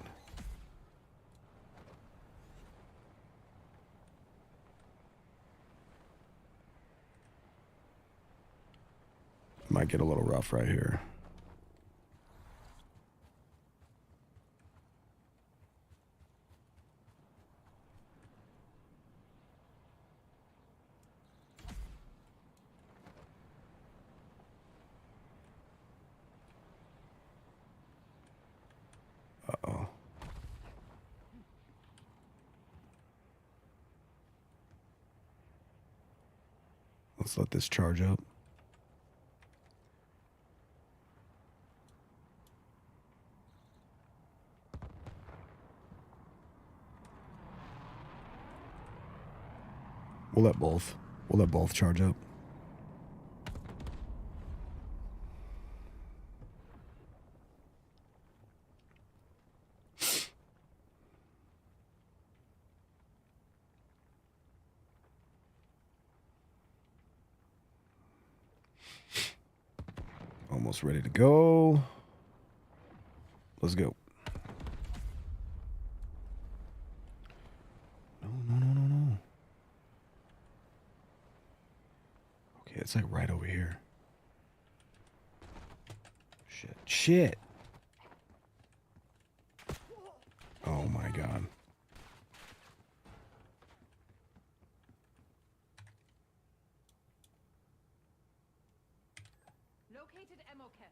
Might get a little rough right here. Uh-oh. Let's let this charge up. We'll let both charge up. Almost ready to go. Let's go. No. Okay, it's like right over here. Shit. Oh my god. Located ammo cache.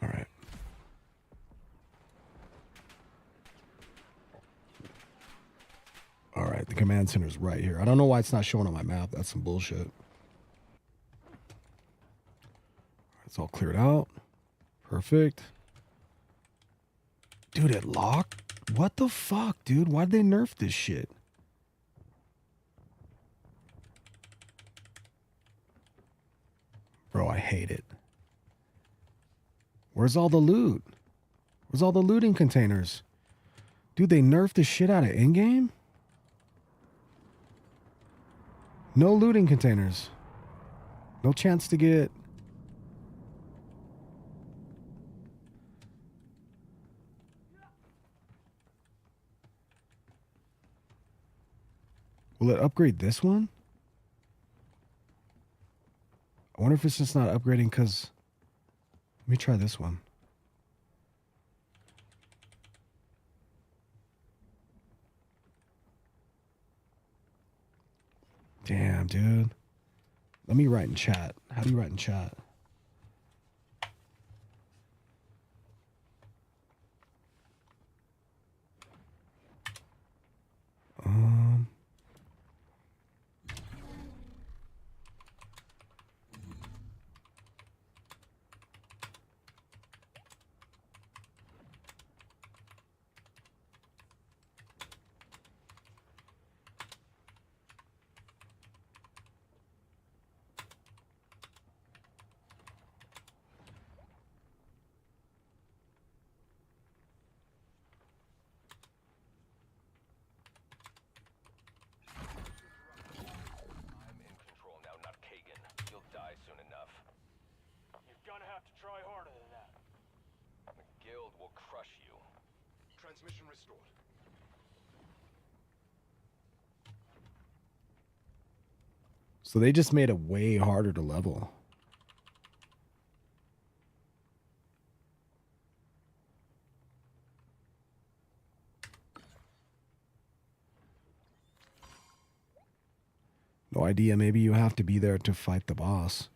All right. All right, the command center's right here. I don't know why it's not showing on my map. That's some bullshit. It's all cleared out. Perfect. Dude, it locked? What the fuck, dude? Why'd they nerf this shit? Bro, I hate it. Where's all the loot? Where's all the looting containers? Dude, they nerfed the shit out of endgame? No looting containers. No chance to get... Will it upgrade this one? I wonder if it's just not upgrading because... Let me try this one. Damn, dude. Let me write in chat. How do you write in chat? I'm in control now, not Kagan. You'll die soon enough. You're gonna have to try harder than that. The guild will crush you. Transmission restored. So they just made it way harder to level. No idea. Maybe you have to be there to fight the boss.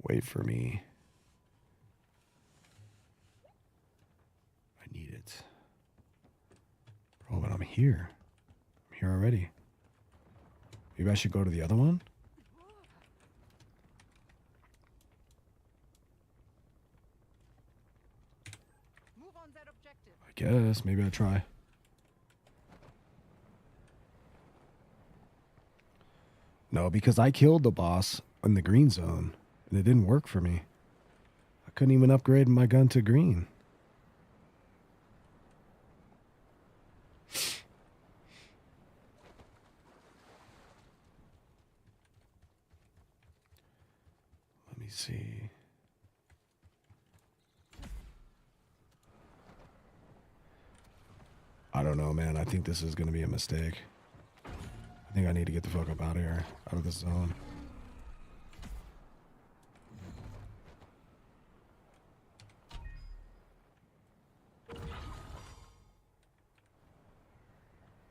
Wait for me. I need it. Bro, but I'm here. I'm here already. Maybe I should go to the other one? Move on that objective. I guess. Maybe I try. No, because I killed the boss in the green zone, and it didn't work for me. I couldn't even upgrade my gun to green. me see. I don't know, man. I think this is going to be a mistake. I think I need to get the fuck up out of here, out of this zone.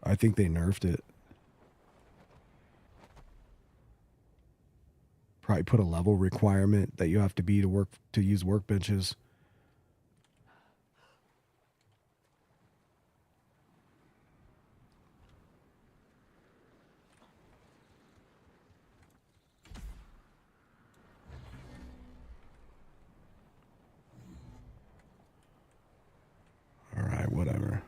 I think they nerfed it. Probably put a level requirement that you have to be to use workbenches. All right, whatever.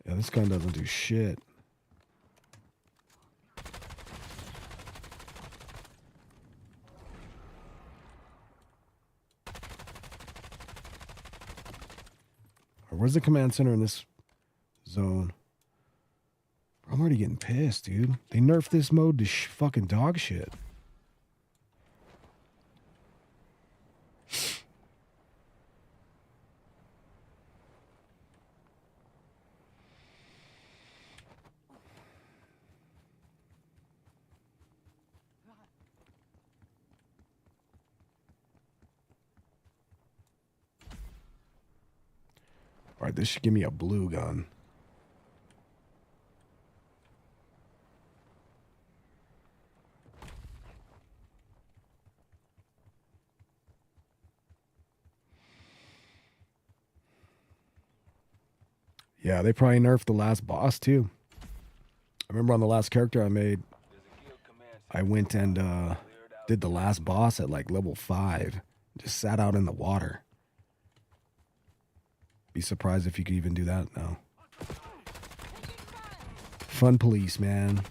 Yeah, this gun doesn't do shit. Where's the command center in this zone? I'm already getting pissed, dude. They nerfed this mode to fucking dog shit. All right, this should give me a blue gun. Yeah, they probably nerfed the last boss too. I remember on the last character I made, I went and did the last boss at like level 5. Just sat out in the water. Be surprised if you could even do that now. Fun police, man.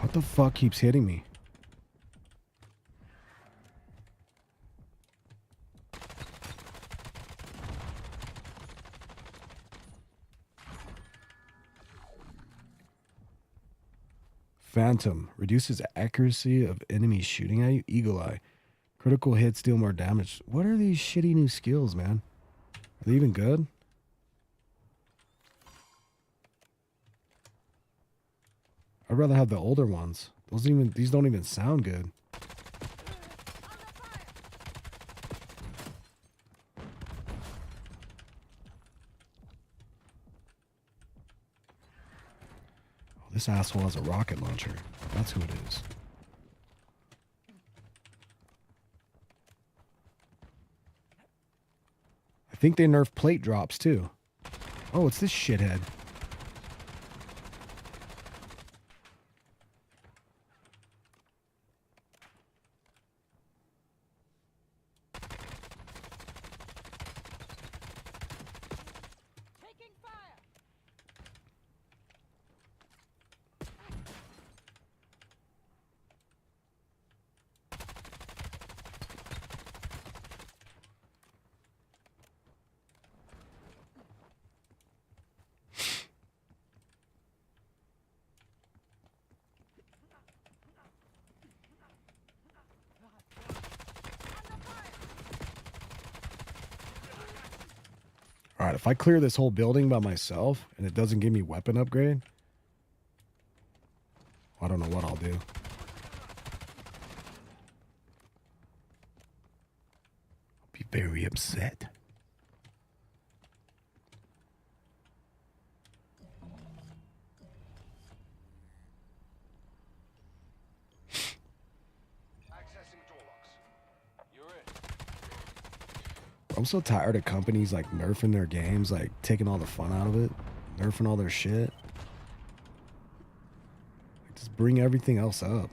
What the fuck keeps hitting me? Phantom reduces accuracy of enemies shooting at you. Eagle Eye. Critical hits deal more damage. What are these shitty new skills, man? Are they even good? I'd rather have the older ones. These don't even sound good. Oh, this asshole has a rocket launcher. That's who it is. I think they nerfed plate drops too. Oh, it's this shithead. right, if I clear this whole building by myself and it doesn't give me weapon upgrade, I don't know what I'll do. I'll be very upset. Accessing door locks. You're in. I'm so tired of companies like nerfing their games, like taking all the fun out of it, nerfing all their shit. Like, just bring everything else up.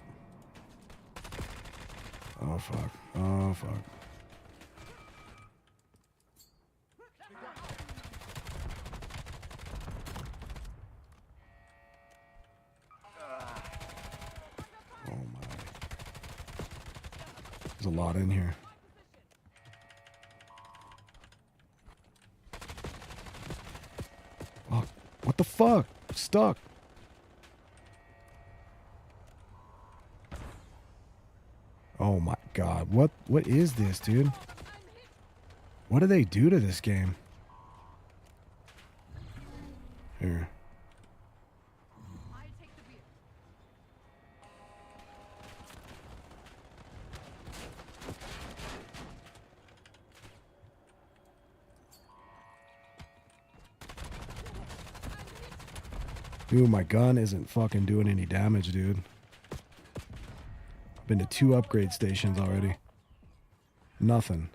Oh fuck. Oh fuck. Oh my. There's a lot in here. Oh, what the fuck? Stuck. Oh my god. What is this, dude? What do they do to this game? Here. I'll take the wheel. Dude, my gun isn't fucking doing any damage, dude. I've been to 2 upgrade stations already. Nothing.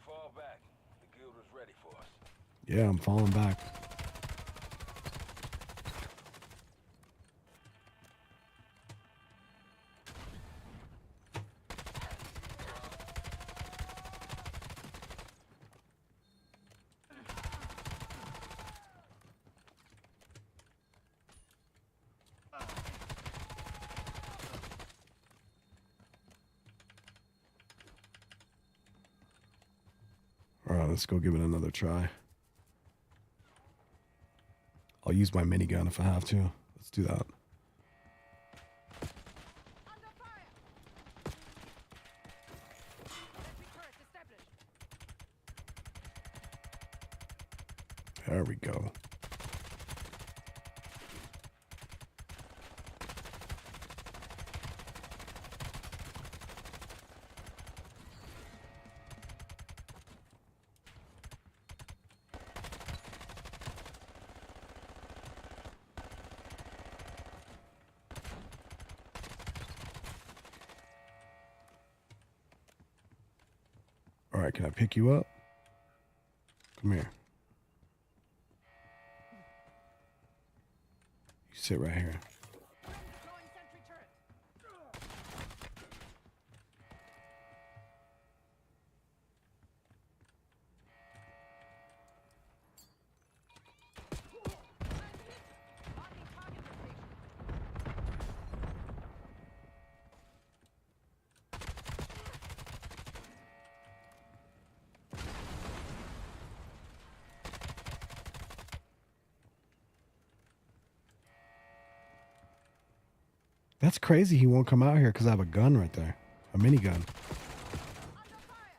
Fall back. The guild is ready for us. Yeah, I'm falling back. All right, let's go give it another try. I'll use my minigun if I have to. Let's do that. Under fire. Sentry turret established. There we go. All right, can I pick you up? Come here. You sit right here. Deploying sentry turret. Marking target location. That's crazy. He won't come out here because I have a gun right there. A minigun. Under fire.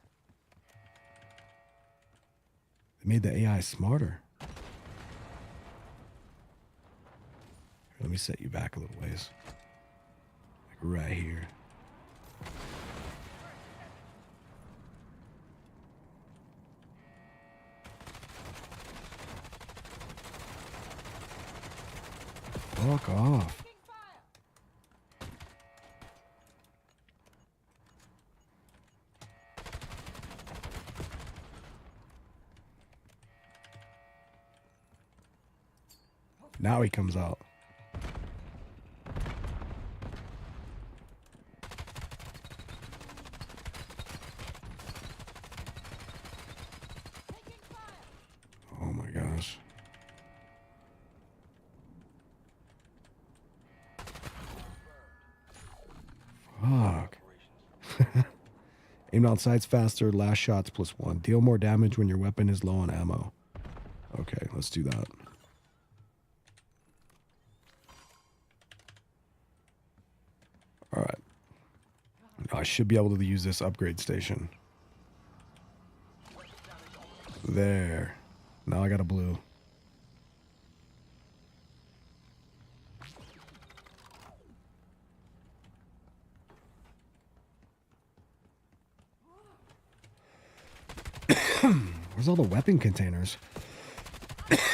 They made the AI smarter. Here, let me set you back a little ways. Like right here. Fuck off. Taking fire. Now he comes out. Taking fire. Oh my gosh. Fuck. Aim down sights faster, last shots +1. Deal more damage when your weapon is low on ammo. Okay, let's do that. Alright. Now I should be able to use this upgrade station. There. Now I got a blue. Where's all the weapon containers?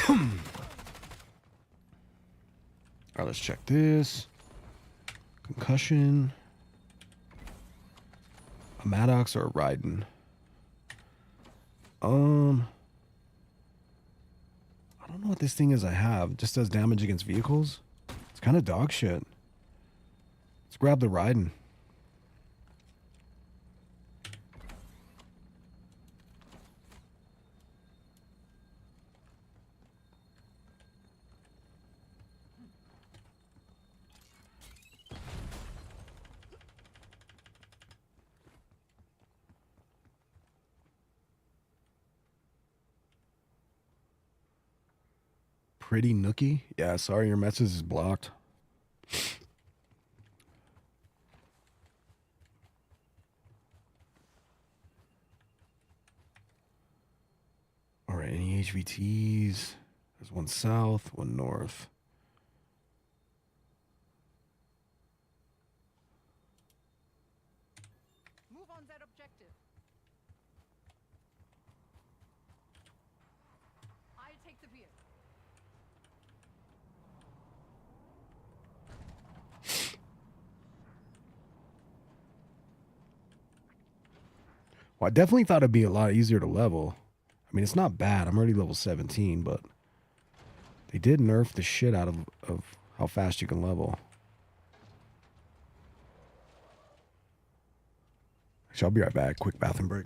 All right, let's check this. Concussion. A Maddox or a Raiden? I don't know what this thing is I have. It just does damage against vehicles. It's kind of dog shit. Let's grab the Raiden. Pretty Nookie? Yeah, sorry, your message is blocked. All right, any HVTs? There's one south, one north. Move on that objective. I'll take the vehicle. Well, I definitely thought it'd be a lot easier to level. I mean, it's not bad. I'm already level 17, but they did nerf the shit out of how fast you can level. Actually, I'll be right back. Quick bathroom break.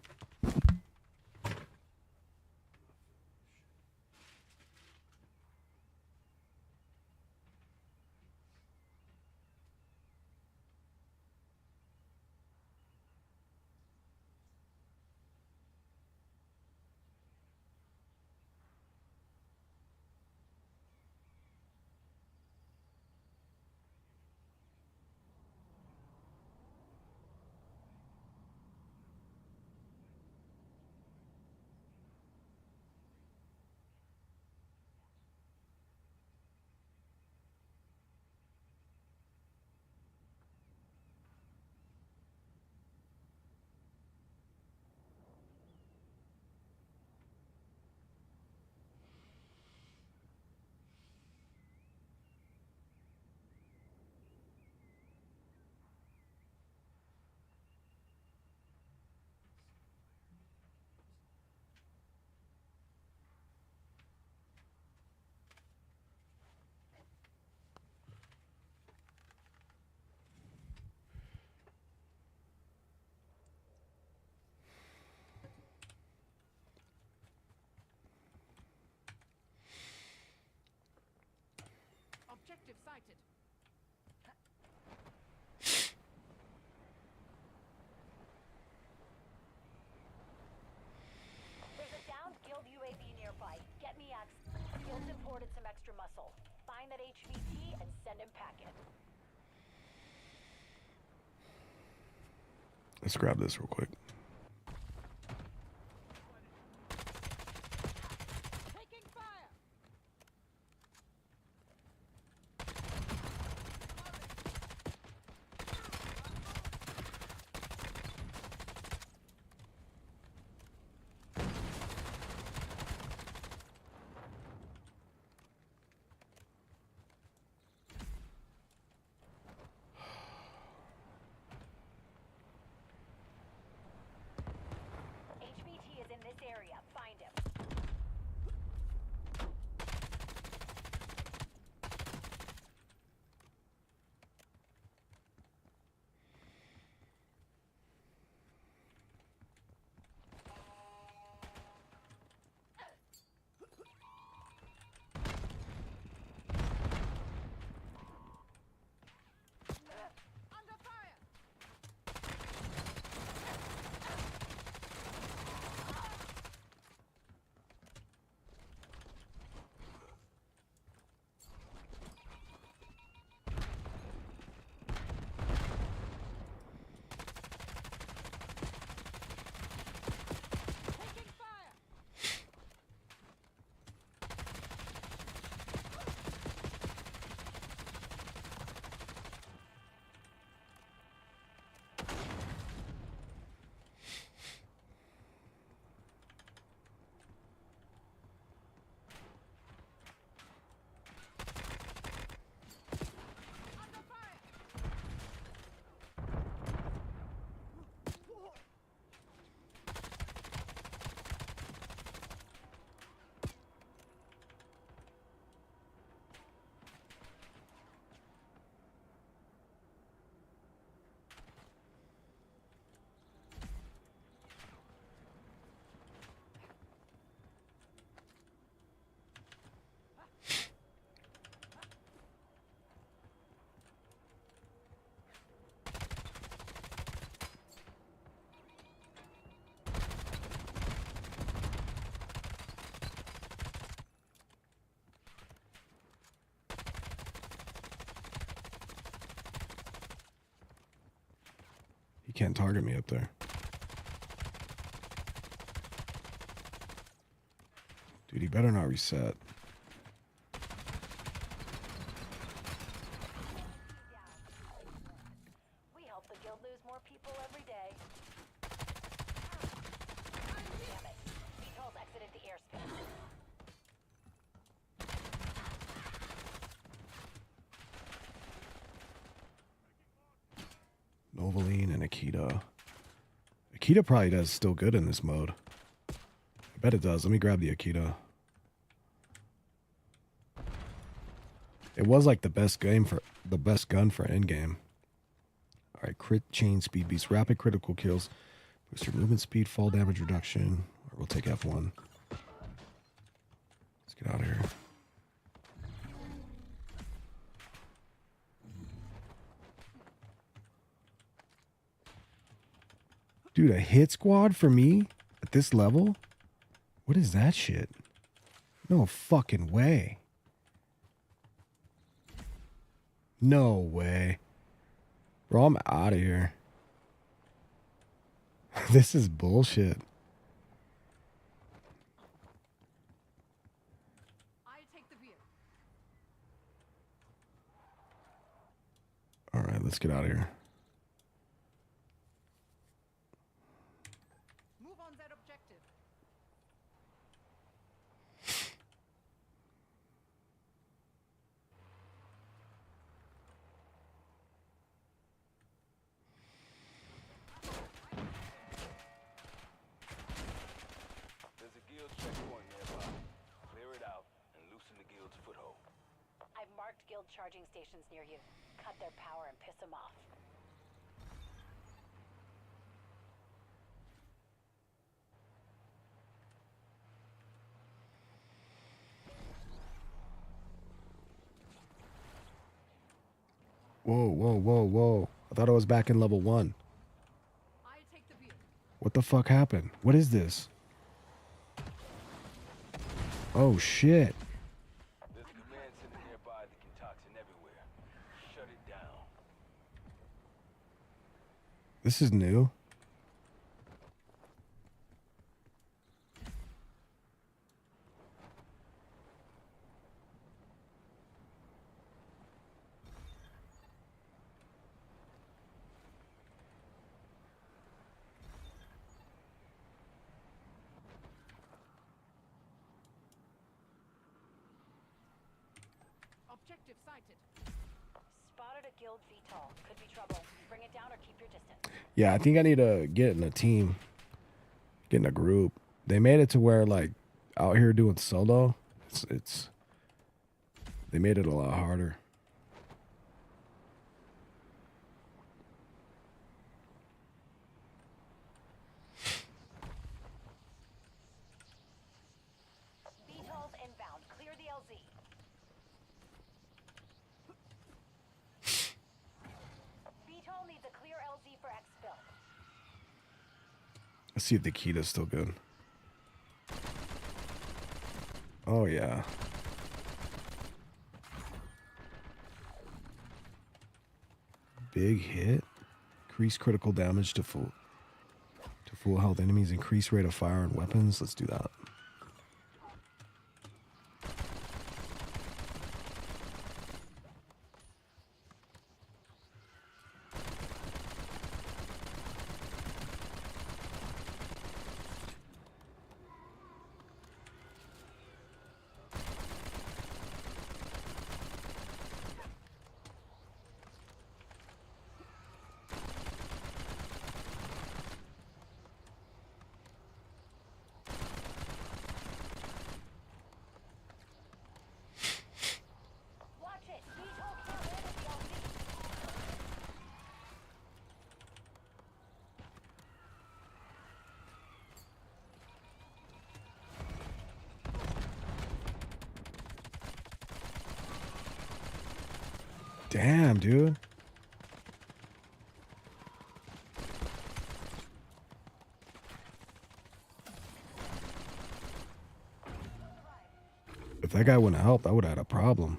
Objective sighted. There's a downed guild UAV nearby. Get me access. Guild's imported some extra muscle. Find that HVT and send him packing. Let's grab this real quick. Taking fire. can't target me up there. Dude, he better not reset. We help the guild lose more people every day. Damn it. VTOL's exited the airspace. Novaline and Akita. Akita probably does still good in this mode. I bet it does. Let me grab the Akita. It was like the best gun for endgame. Alright, crit chain speed beats rapid critical kills. Boost your movement speed, fall damage reduction. Or we'll take F1. Let's get out of here. Dude, a hit squad for me at this level? What is that shit? No fucking way. No way. Bro, I'm out of here. This is bullshit. I take the vehicle. All right, let's get out of here. Move on that objective. There's a guild checkpoint nearby. Clear it out and loosen the guild's foothold. I've marked guild charging stations near you. Cut their power and piss them off. Whoa, whoa, whoa, whoa. I thought I was back in level 1. I take the vehicle. What the fuck happened? What is this? Oh, shit. There's a command center nearby that can toxin everywhere. Shut it down. This is new. Objective sighted. Spotted a guild VTOL. Could be trouble. Bring it down or keep your distance. Yeah, I think I need to get in a team. Get in a group. They made it to where, like, out here doing solo, it's they made it a lot harder. VTOL's inbound. Clear the LZ. VTOL needs a clear LZ for exfil. Let's see if the Kita's still good. Oh, yeah. Big hit. Increase critical damage to full health enemies. Increase rate of fire and weapons. Let's do that. Watch it. VTOL can't land with the LZ. Damn, dude. If that guy wouldn't have helped, I would have had a problem.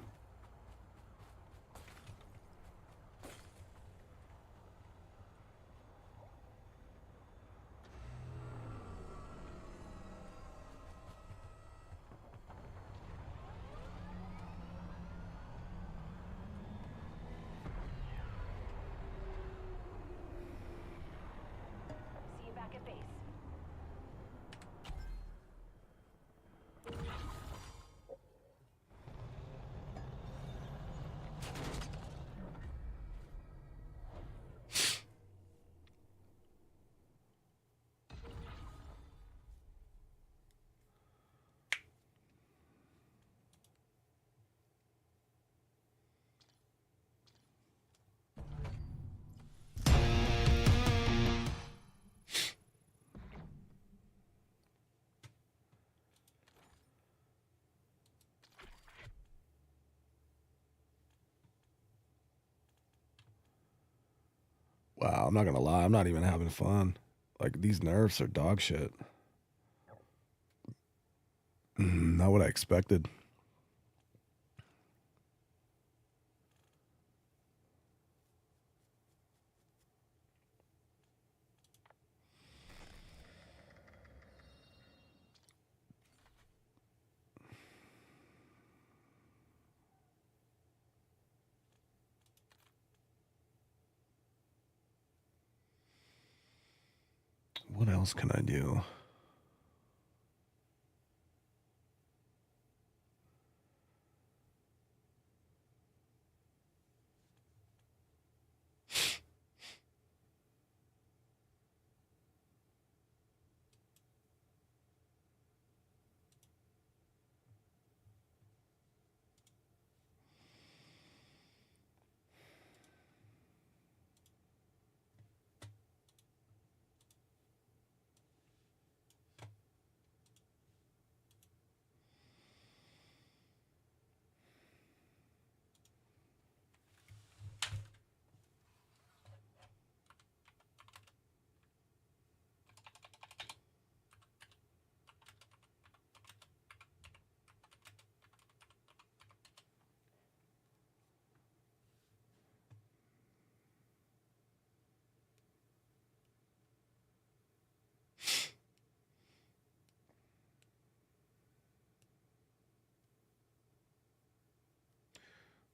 Wow, I'm not gonna lie, I'm not even having fun. Like, these nerfs are dog shit. Not what I expected. What else can I do?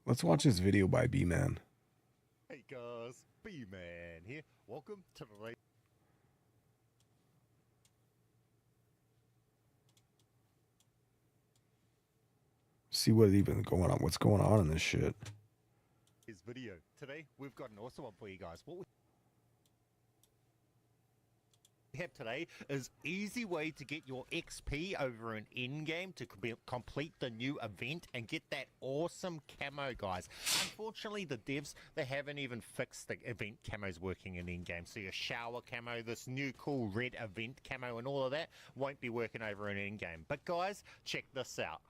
Let's watch this video by B-Man. Hey guys, B-Man here. Welcome to the race. See what even going on. What's going on in this shit? Video. Today we've got an awesome one for you guys. What we have today is easy way to get your XP over an endgame to complete the new event and get that awesome camo, guys. Unfortunately, the devs, they haven't even fixed the event camos working in endgame. So your shower camo, this new cool red event camo and all of that won't be working over in endgame. But guys, check this out.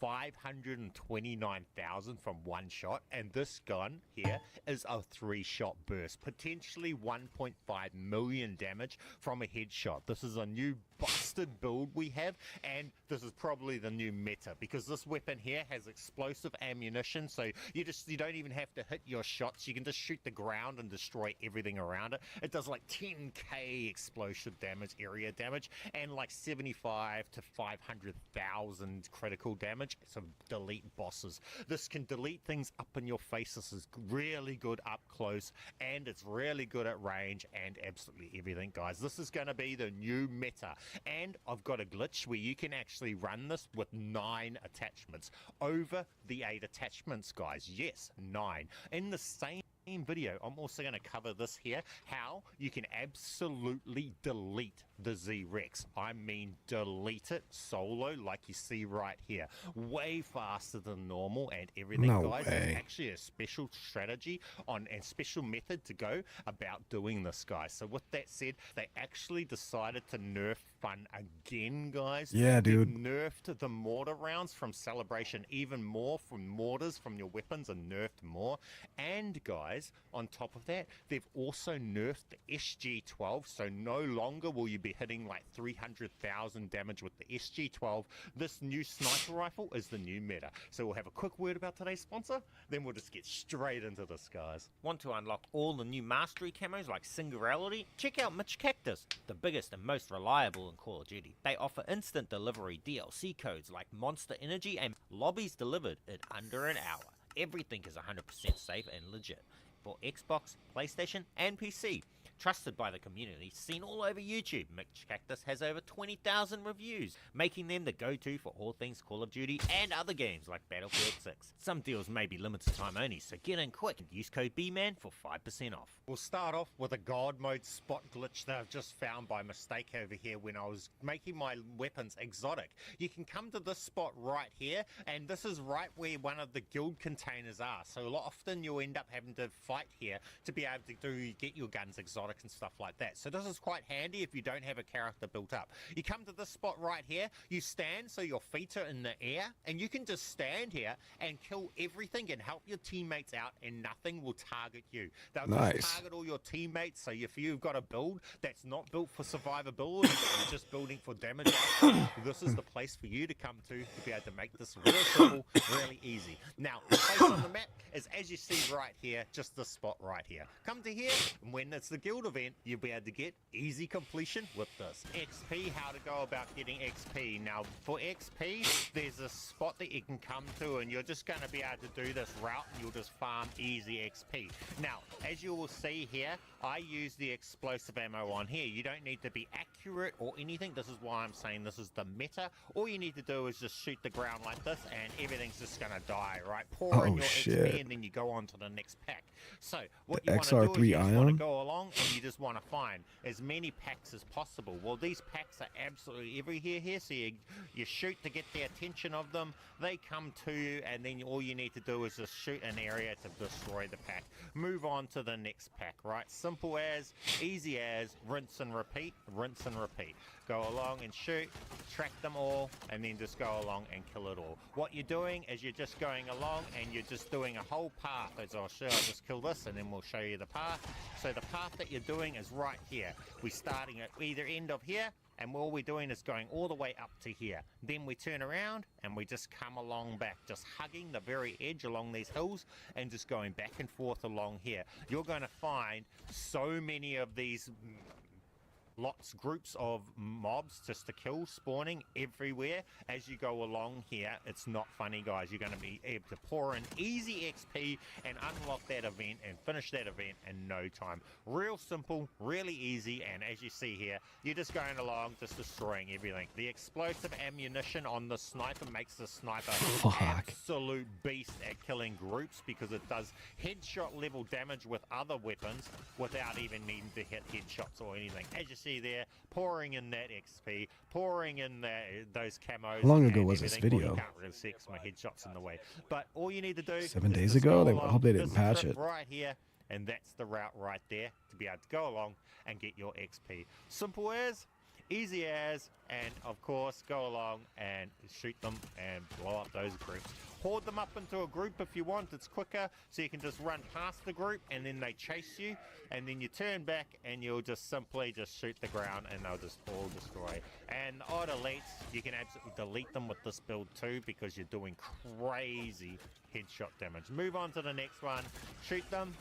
529,000 from one shot, and this gun here is a 3-shot burst, potentially 1.5 million damage from a headshot. This is a new busted build we have, and this is probably the new meta because this weapon here has explosive ammunition, so you don't even have to hit your shots. You can just shoot the ground and destroy everything around it. It does like 10k explosive damage, area damage, and like 75 to 500,000 critical damage. So delete bosses. This can delete things up in your face. This is really good up close, and it's really good at range and absolutely everything, guys. This is going to be the new meta, and I've got a glitch where you can actually run this with 9 attachments over the 8 attachments, guys. Yes, 9 in the same video. I'm also going to cover this here, how you can absolutely delete the Z-Rex. I mean delete it solo, like you see right here, way faster than normal and everything. No guys, way. there's actually a special strategy on and special method to go about doing this, guys. So with that said, they actually decided to nerf fun again, guys. Yeah, dude. They've nerfed the mortar rounds from Celebration even more, from mortars from your weapons are nerfed more. And guys, on top of that, they've also nerfed the SG-12, so no longer will you be hitting like 300,000 damage with the SG-12. This new sniper rifle is the new meta. So we'll have a quick word about today's sponsor, then we'll just get straight into this, guys. Want to unlock all the new mastery camos like Singularity? Check out Mitch Cactus, the biggest and most reliable in Call of Duty. They offer instant delivery DLC codes like Monster Energy and lobbies delivered in under an hour. Everything is 100% safe and legit for Xbox, PlayStation, and PC. Trusted by the community, seen all over YouTube, Mitch Cactus has over 20,000 reviews, making them the go-to for all things Call of Duty and other games like Battlefield 6. Some deals may be limited time only, so get in quick and use code BMAN for 5% off. We'll start off with a God mode spot glitch that I've just found by mistake over here when I was making my weapons exotic. You can come to this spot right here, and this is right where one of the guild containers are. So often you'll end up having to fight here to be able to get your guns exotic exotic and stuff like that. So this is quite handy if you don't have a character built up. You come to this spot right here, you stand so your feet are in the air, and you can just stand here and kill everything and help your teammates out, and nothing will target you. They'll Nice. just target all your teammates. So if you've got a build that's not built for survivability, you're just building for damage output, this is the place for you to come to be able to make this real simple, really easy. Now, the place on the map is, as you see right here, just this spot right here. Come to here, and when it's the guild event, you'll be able to get easy completion with this. XP, how to go about getting XP. Now, for XP, there's a spot that you can come to, and you're just going to be able to do this route, and you'll just farm easy XP. Now, as you will see here, I use the explosive ammo on here. You don't need to be accurate or anything. This is why I'm saying this is the meta. All you need to do is just shoot the ground like this, and everything's just going to die, right? Pour in your XP, and then you go on to the next pack. So, what you want to do is XR3 you just want to ion? go along, and you just want to find as many packs as possible. Well, these packs are absolutely everywhere here, so you shoot to get the attention of them. They come to you, and then all you need to do is just shoot an area to destroy the pack. Move on to the next pack, right? Simple as, easy as, rinse and repeat, rinse and repeat. Go along and shoot, track them all, and then just go along and kill it all. What you're doing is you're just going along and you're just doing a whole path. As I'll show, I'll just kill this and then we'll show you the path. So the path that you're doing is right here. We're starting at either end of here, and all we're doing is going all the way up to here. Then we turn around and we just come along back, just hugging the very edge along these hills and just going back and forth along here. You're going to find so many of these groups of mobs just to kill spawning everywhere as you go along here. It's not funny, guys. You're going to be able to pour in easy XP and unlock that event and finish that event in no time. Real simple, really easy, and as you see here, you're just going along, just destroying everything. The explosive ammunition on the sniper makes the sniper absolute beast at killing groups, because it does headshot level damage with other weapons without even needing to hit headshots or anything. As you see there, pouring in that XP, pouring in those camos. How long ago and was this everything. Well, video? you can't really see 'cause my headshot's in the way. But all you need to do 7 is days just ago? go I along hope they didn't this patch strip it. right here, and that's the route right there to be able to go along and get your XP. Simple as, easy as, and of course go along and shoot them and blow up those groups. Hoard them up into a group if you want. It's quicker, so you can just run past the group and then they chase you, and then you turn back and you'll just simply just shoot the ground and they'll just all destroy. And odd elites, you can absolutely delete them with this build too, because you're doing crazy headshot damage. Move on to the next one, shoot them,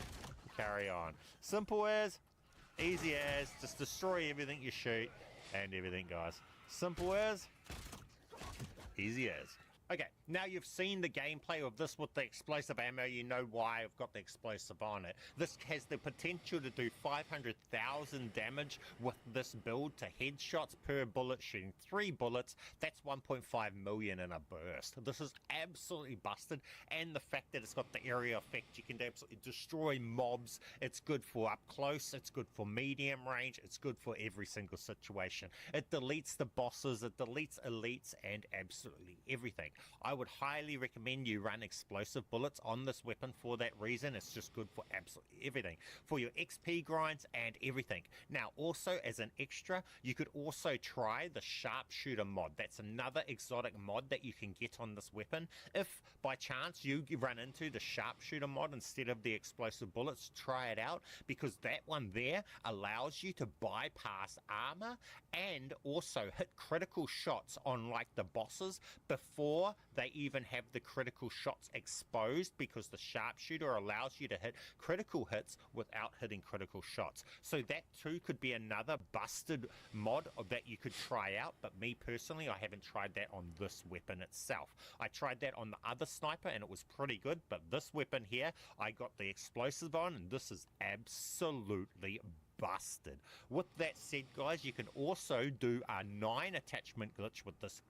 carry on. Simple as, easy as, just destroy everything you shoot and everything, guys. Simple as, easy as. Okay, now you've seen the gameplay of this with the explosive ammo, you know why I've got the explosive on it. This has the potential to do 500,000 damage with this build to headshots per bullet, shooting 3 bullets. That's 1.5 million in a burst. This is absolutely busted, and the fact that it's got the area effect, you can absolutely destroy mobs. It's good for up close, it's good for medium range, it's good for every single situation. It deletes the bosses, it deletes elites, and absolutely everything. I would highly recommend you run explosive bullets on this weapon for that reason. It's just good for absolutely everything, for your XP grinds and everything. Now, also as an extra, you could also try the sharpshooter mod. That's another exotic mod that you can get on this weapon. If by chance you run into the sharpshooter mod instead of the explosive bullets, try it out, because that one there allows you to bypass armor and also hit critical shots on like the bosses before they even have the critical shots exposed, because the sharpshooter allows you to hit critical hits without hitting critical shots. So that too could be another busted mod that you could try out, but me personally, I haven't tried that on this weapon itself. I tried that on the other sniper and it was pretty good, but this weapon here, I got the explosive on, and this is absolutely busted. With that said, guys, you can also do a 9 attachment glitch with this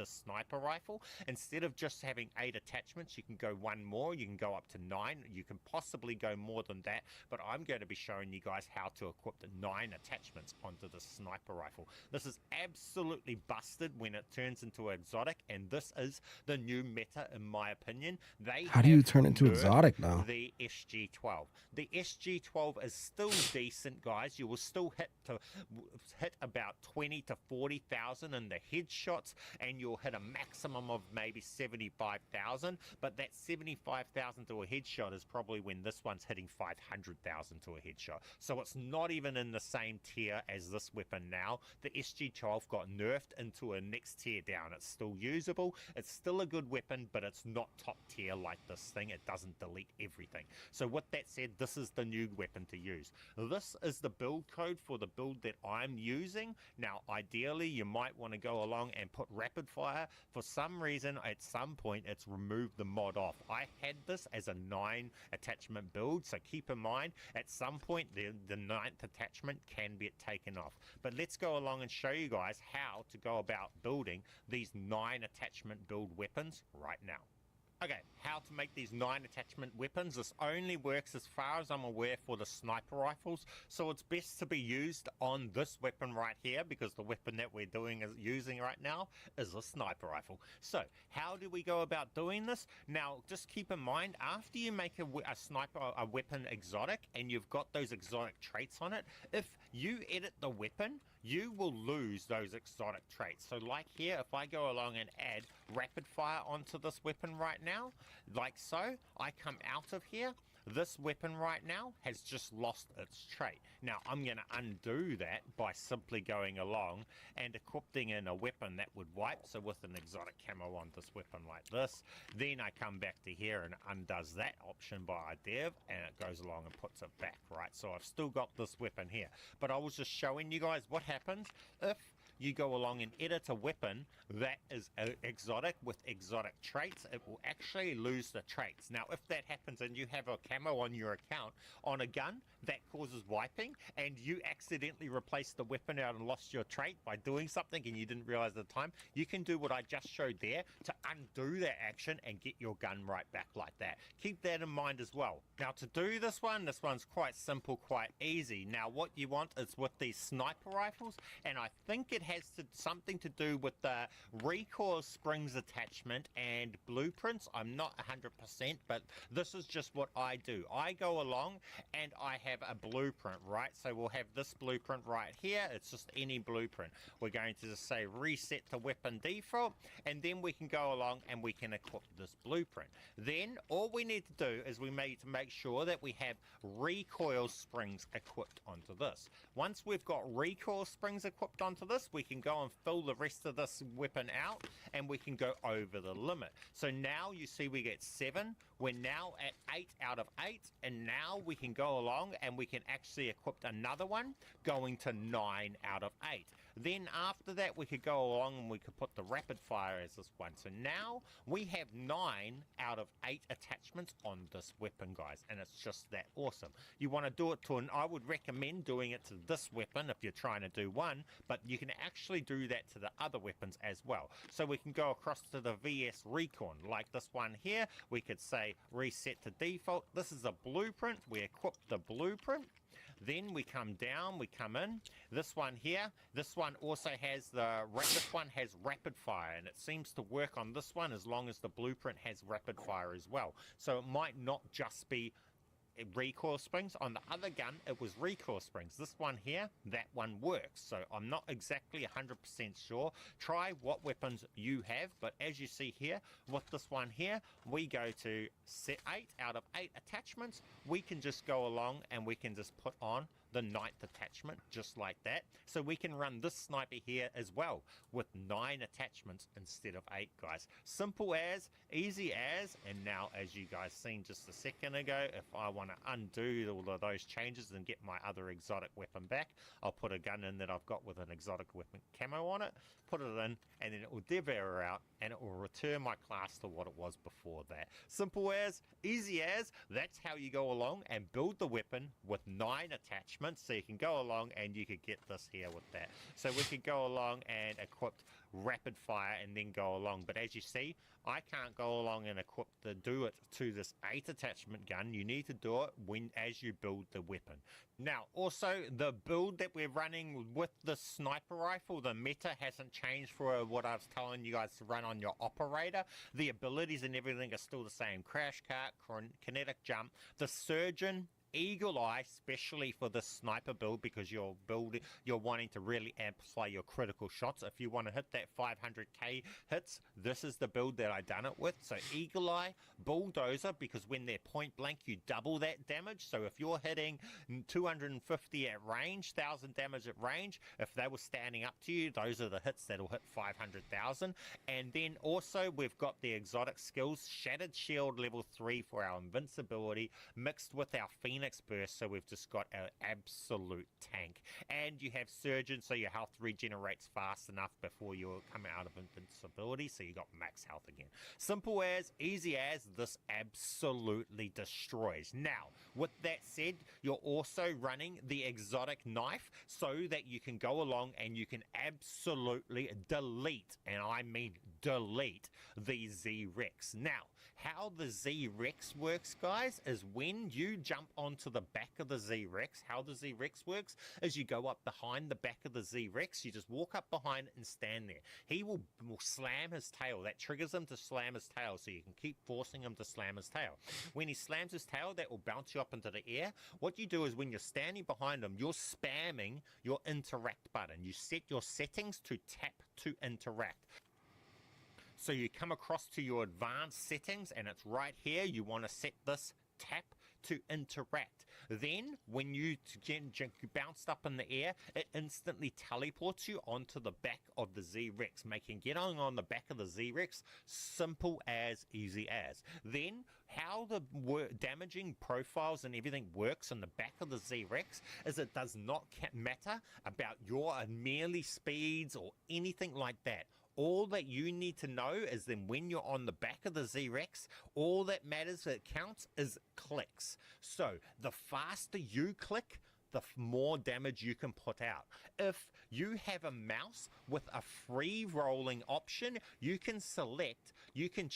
sniper rifle. Instead of just having 8 attachments, you can go 1 more, you can go up to 9, you can possibly go more than that, but I'm going to be showing you guys how to equip the 9 attachments onto the sniper rifle. This is absolutely busted when it turns into exotic, and this is the new meta in my opinion. How do you have turn into nerfed exotic now? the SG-12. The SG-12 is still decent, guys, you will still hit about 20 to 40,000 in the headshots, and you'll hit a maximum of maybe 75,000. But that 75,000 to a headshot is probably when this one's hitting 500,000 to a headshot. So it's not even in the same tier as this weapon now. The SG-12 got nerfed into a next tier down. It's still usable. It's still a good weapon, but it's not top tier like this thing. It doesn't delete everything. So with that said, this is the new weapon to use. This is the build code for the build that I'm using. Now, ideally, you might want to go along and put rapid fire. For some reason, at some point, it's removed the mod off. I had this as a 9 attachment build, so keep in mind, at some point, the 9th attachment can be taken off. But let's go along and show you guys how to go about building these 9 attachment build weapons right now. Okay, how to make these 9 attachment weapons. This only works, as far as I'm aware, for the sniper rifles, so it's best to be used on this weapon right here, because the weapon that we're using right now is a sniper rifle. So how do we go about doing this? Now, just keep in mind, after you make a weapon exotic and you've got those exotic traits on it, if you edit the weapon, you will lose those exotic traits. So like here, if I go along and add rapid fire onto this weapon right now, like so, I come out of here, this weapon right now has just lost its trait. Now, I'm going to undo that by simply going along and equipping in a weapon that would wipe, so with an exotic camo on this weapon like this. Then I come back to here and undoes that option by dev, and it goes along and puts it back, right? So I've still got this weapon here. But I was just showing you guys what happens if you go along and edit a weapon that is exotic with exotic traits. It will actually lose the traits. Now, if that happens and you have a camo on your account on a gun, that causes wiping, and you accidentally replaced the weapon out and lost your trait by doing something and you didn't realize at the time, you can do what I just showed there to undo that action and get your gun right back like that. Keep that in mind as well. Now, to do this one's quite simple, quite easy. Now, what you want is with these sniper rifles, and I think it has something to do with the recoil springs attachment and blueprints. I'm not 100%, but this is just what I do. I go along and I have a blueprint, right? So we'll have this blueprint right here. It's just any blueprint. We're going to just say reset to weapon default, and then we can go along and we can equip this blueprint. Then all we need to do is we need to make sure that we have recoil springs equipped onto this. Once we've got recoil springs equipped onto this, we can go and fill the rest of this weapon out, and we can go over the limit. So now you see we get 7. We're now at 8 out of 8, and now we can go along and we can actually equip another one, going to 9 out of 8. Then after that, we could go along and we could put the rapid fire as this one. So now we have 9 out of 8 attachments on this weapon, guys, and it's just that awesome. You want to do it to I would recommend doing it to this weapon if you're trying to do one, but you can actually do that to the other weapons as well. So we can go across to the VS Recon, like this one here. We could say reset to default. This is a blueprint. We equip the blueprint. Then we come down, we come in. This one here, this one also has rapid fire, and it seems to work on this one as long as the blueprint has rapid fire as well. So it might not just be recoil springs. On the other gun, it was recoil springs. This one here, that one works. So I'm not exactly 100% sure. Try what weapons you have, but as you see here, with this one here, we go to set 8 out of 8 attachments. We can just go along and we can just put on the 9th attachment just like that. So we can run this sniper here as well with 9 attachments instead of 8, guys. Simple as, easy as, and now as you guys seen just a second ago, if I want to undo all of those changes and get my other exotic weapon back, I'll put a gun in that I've got with an exotic weapon camo on it, put it in, and then it will dev error out and it will return my class to what it was before that. Simple as, easy as, that's how you go along and build the weapon with 9 attachments. So you can go along and you could get this here with that. So we could go along and equip rapid fire and then go along. But as you see, I can't go along and do it to this 8 attachment gun. You need to do it as you build the weapon. Now, also the build that we're running with the sniper rifle, the meta hasn't changed for what I was telling you guys to run on your operator. The abilities and everything are still the same. Crash cart, kinetic jump. The surgeon Eagle Eye, especially for the sniper build, because you're wanting to really amplify your critical shots. If you want to hit that 500k hits, this is the build that I done it with. So Eagle Eye, Bulldozer, because when they're point blank, you double that damage. So if you're hitting 250 at range, 1000 damage at range, if they were standing up to you, those are the hits that'll hit 500,000. And then also we've got the exotic skills, Shattered Shield level 3 for our invincibility, mixed with our Phoenix Burst, so we've just got an absolute tank. And you have Surgeon, so your health regenerates fast enough before you come out of invincibility, so you got max health again. Simple as, easy as, this absolutely destroys. Now, with that said, you're also running the exotic knife so that you can go along and you can absolutely delete, and I mean delete, the Z-Rex. Now, how the Z-Rex works, guys, is when you jump onto the back of the Z-Rex, how the Z-Rex works is you go up behind the back of the Z-Rex, you just walk up behind it and stand there. He will slam his tail. That triggers him to slam his tail, so you can keep forcing him to slam his tail. When he slams his tail, that will bounce you up into the air. What you do is when you're standing behind him, you're spamming your interact button. You set your settings to tap to interact. So you come across to your advanced settings, and it's right here. You want to set this tap to interact. Then when you get bounced up in the air, it instantly teleports you onto the back of the Z-Rex, making getting on the back of the Z-Rex simple as, easy as. Then how the damaging profiles and everything works in the back of the Z-Rex is it does not matter about your melee speeds or anything like that. All that you need to know is then when you're on the back of the Z-Rex, all that matters, that counts, is clicks. So the faster you click, the more damage you can put out. If you have a mouse with a free rolling option, you can select, you can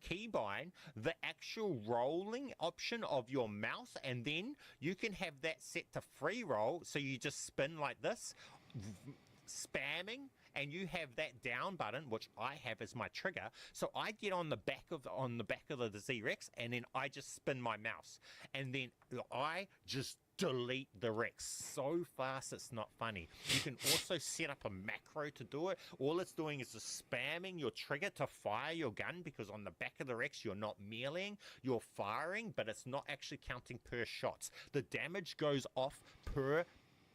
keybind the actual rolling option of your mouse, and then you can have that set to free roll, so you just spin like this, spamming, and you have that down button, which I have as my trigger. So I get on the back of the Z-Rex, and then I just spin my mouse, and then I just delete the Rex so fast it's not funny. You can also set up a macro to do it. All it's doing is just spamming your trigger to fire your gun, because on the back of the Rex you're not meleeing, you're firing, but it's not actually counting per shots. The damage goes off per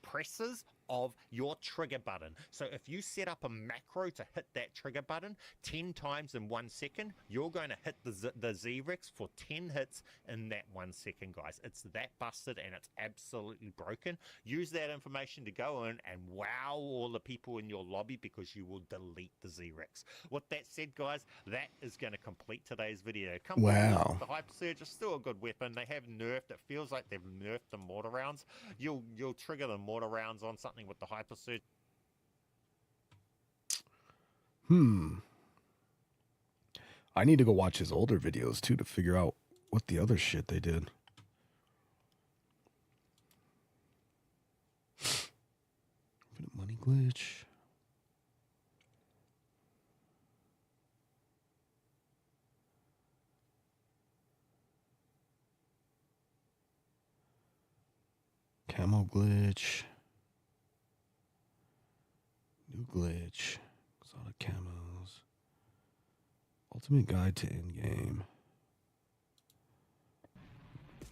presses of your trigger button. So if you set up a macro to hit that trigger button 10 times in 1 second, you're going to hit the Z-Rex for 10 hits in that 1 second, guys. It's that busted, and it's absolutely broken. Use that information to go in and wow all the people in your lobby, because you will delete the Z-Rex. With that said, guys, that is going to complete today's video. Wow. The Hyper Surge is still a good weapon. They have nerfed, it feels like they've nerfed the mortar rounds. You'll trigger the mortar rounds on something with the Hyper Surge. I need to go watch his older videos too to figure out what the other shit they did. Infinite money glitch. Camo glitch. New glitch. Exotic camos. Ultimate guide to endgame.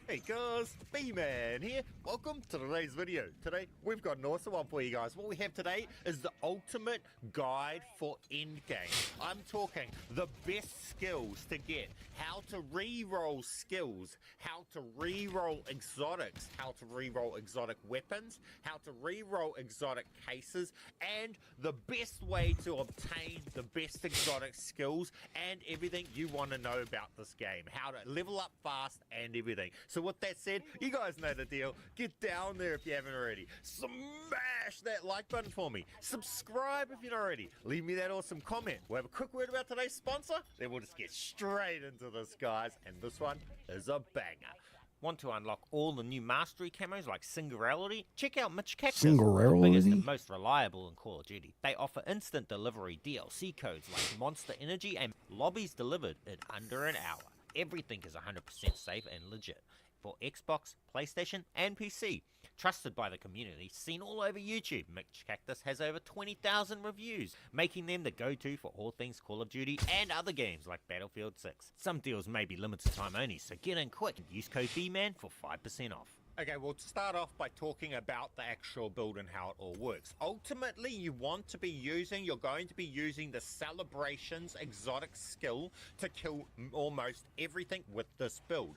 Hey guys, B-Man here. Welcome to today's video. Today we've got an awesome one for you guys. What we have today is the ultimate guide for endgame. I'm talking the best skills to get, how to re-roll skills, how to re-roll exotics, how to re-roll exotic weapons, how to re-roll exotic cases, and the best way to obtain the best exotic skills and everything you want to know about this game. How to level up fast and everything. So with that said, you guys know the deal. Get down there if you haven't already. Smash that like button for me. Subscribe if you're not already. Leave me that awesome comment. We'll have a quick word about today's sponsor. Then we'll just get straight into this, guys. And this one is a banger. Want to unlock all the new mastery camos like Singularity? Check out Mitch Cactus, Singularity? the biggest and most reliable in Call of Duty. They offer instant delivery DLC codes like Monster Energy and lobbies delivered in under an hour. Everything is 100% safe and legit. for Xbox, PlayStation, and PC. Trusted by the community, seen all over YouTube, Mitch Cactus has over 20,000 reviews, making them the go-to for all things Call of Duty and other games like Battlefield 6. Some deals may be limited time only, so get in quick and use code BMAN for 5% off. Okay, we'll start off by talking about the actual build and how it all works. Ultimately, you're going to be using the Celebration's exotic skill to kill almost everything with this build.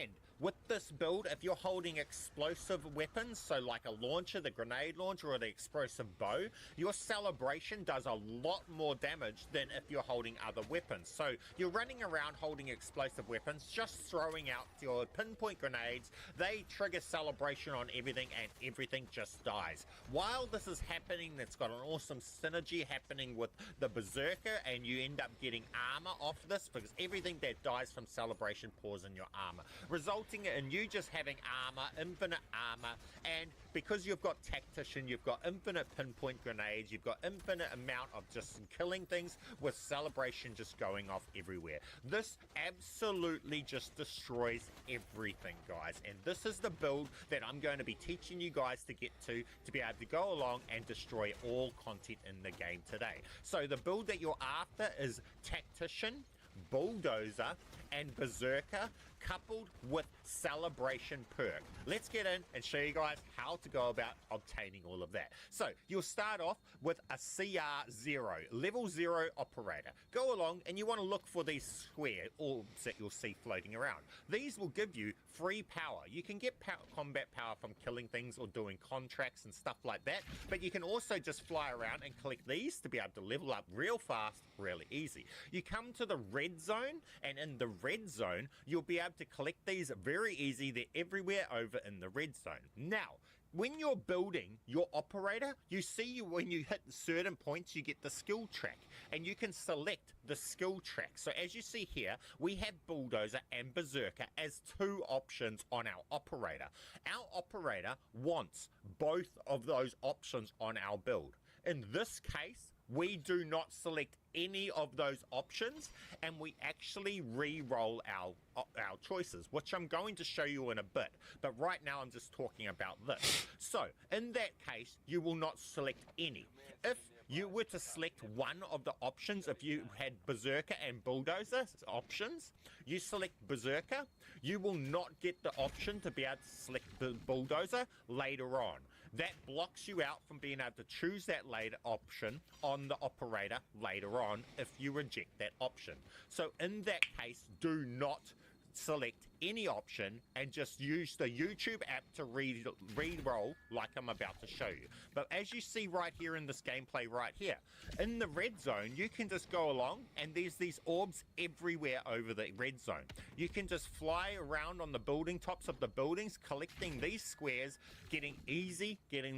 And with this build, if you're holding explosive weapons, so like a launcher, the grenade launcher, or the explosive bow, your Celebration does a lot more damage than if you're holding other weapons. So you're running around holding explosive weapons, just throwing out your pinpoint grenades, they trigger Celebration on everything, and everything just dies. While this is happening, it's got an awesome synergy happening with the Berserker, and you end up getting armor off this, because everything that dies from Celebration pours in your armor, resulting in you just having armor, infinite armor, and because you've got Tactician, you've got infinite pinpoint grenades, you've got infinite amount of just killing things with Celebration just going off everywhere. This absolutely just destroys everything, guys, and this is the build that I'm going to be teaching you guys to get to be able to go along and destroy all content in the game today. So the build that you're after is Tactician, Bulldozer, and Berserker, coupled with Celebration perk. Let's get in and show you guys how to go about obtaining all of that. So you'll start off with a CR0, level 0 operator. Go along and you want to look for these square orbs that you'll see floating around. These will give you free power. You can get combat power from killing things or doing contracts and stuff like that, but you can also just fly around and collect these to be able to level up real fast, really easy. You come to the red zone, and in the red zone, you'll be able to collect these very easy. They're everywhere over in the red zone. Now, when you're building your operator, you see when you hit certain points, you get the skill track, and you can select the skill track. So as you see here, we have Bulldozer and Berserker as two options on our operator. Our operator wants both of those options on our build. In this case, we do not select any of those options, and we actually re-roll our choices, which I'm going to show you in a bit, but right now I'm just talking about this. So in that case, you will not select any. If you were to select one of the options, if you had Berserker and Bulldozer options, you select Berserker, you will not get the option to be able to select the Bulldozer later on. That blocks you out from being able to choose that later option on the operator later on if you reject that option. So in that case, do not select any option and just use the YouTube app to re-roll like I'm about to show you. But as you see right here in this gameplay right here, in the red zone, you can just go along and there's these orbs everywhere over the red zone. You can just fly around on the building tops of the buildings, collecting these squares, getting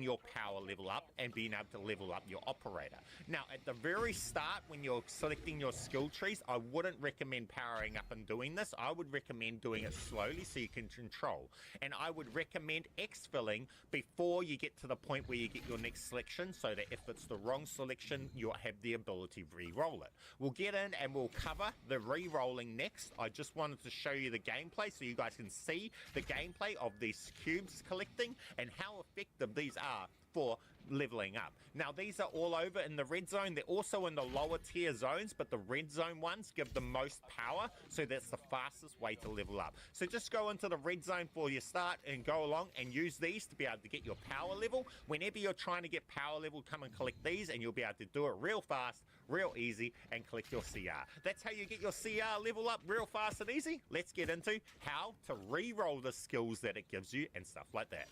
your power level up and being able to level up your operator. Now, at the very start, when you're selecting your skill trees, I wouldn't recommend powering up and doing this. I would recommend doing it slowly so you can control. And I would recommend exfilling before you get to the point where you get your next selection, so that if it's the wrong selection, you'll have the ability to re-roll it. We'll get in and we'll cover the re-rolling next. I just wanted to show you the gameplay so you guys can see the gameplay of these cubes collecting and how effective these are for leveling up. Now, these are all over in the red zone. They're also in the lower tier zones, but the red zone ones give the most power, so that's the fastest way to level up. So just go into the red zone for your start and go along and use these to be able to get your power level. Whenever you're trying to get power level, come and collect these and you'll be able to do it real fast, real easy, and collect your CR. That's how you get your CR level up real fast and easy. Let's get into how to re-roll the skills that it gives you and stuff like that.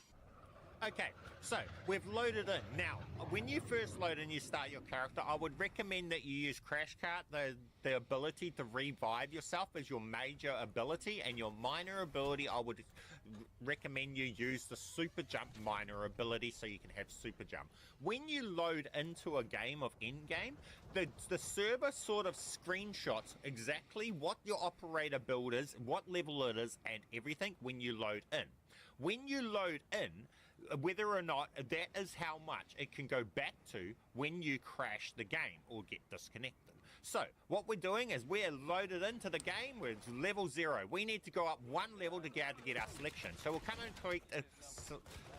Okay, so we've loaded in. Now, when you first load and you start your character, I would recommend that you use Crash Cart, the ability to revive yourself as your major ability, and your minor ability, I would recommend you use the Super Jump minor ability so you can have Super Jump. When you load into a game of Endgame, the server sort of screenshots exactly what your operator build is, what level it is, and everything when you load in. When you load in, whether or not that is how much it can go back to when you crash the game or get disconnected. So what we're doing is we're loaded into the game. We're level 0. We need to go up 1 level to get our selection. So we'll come and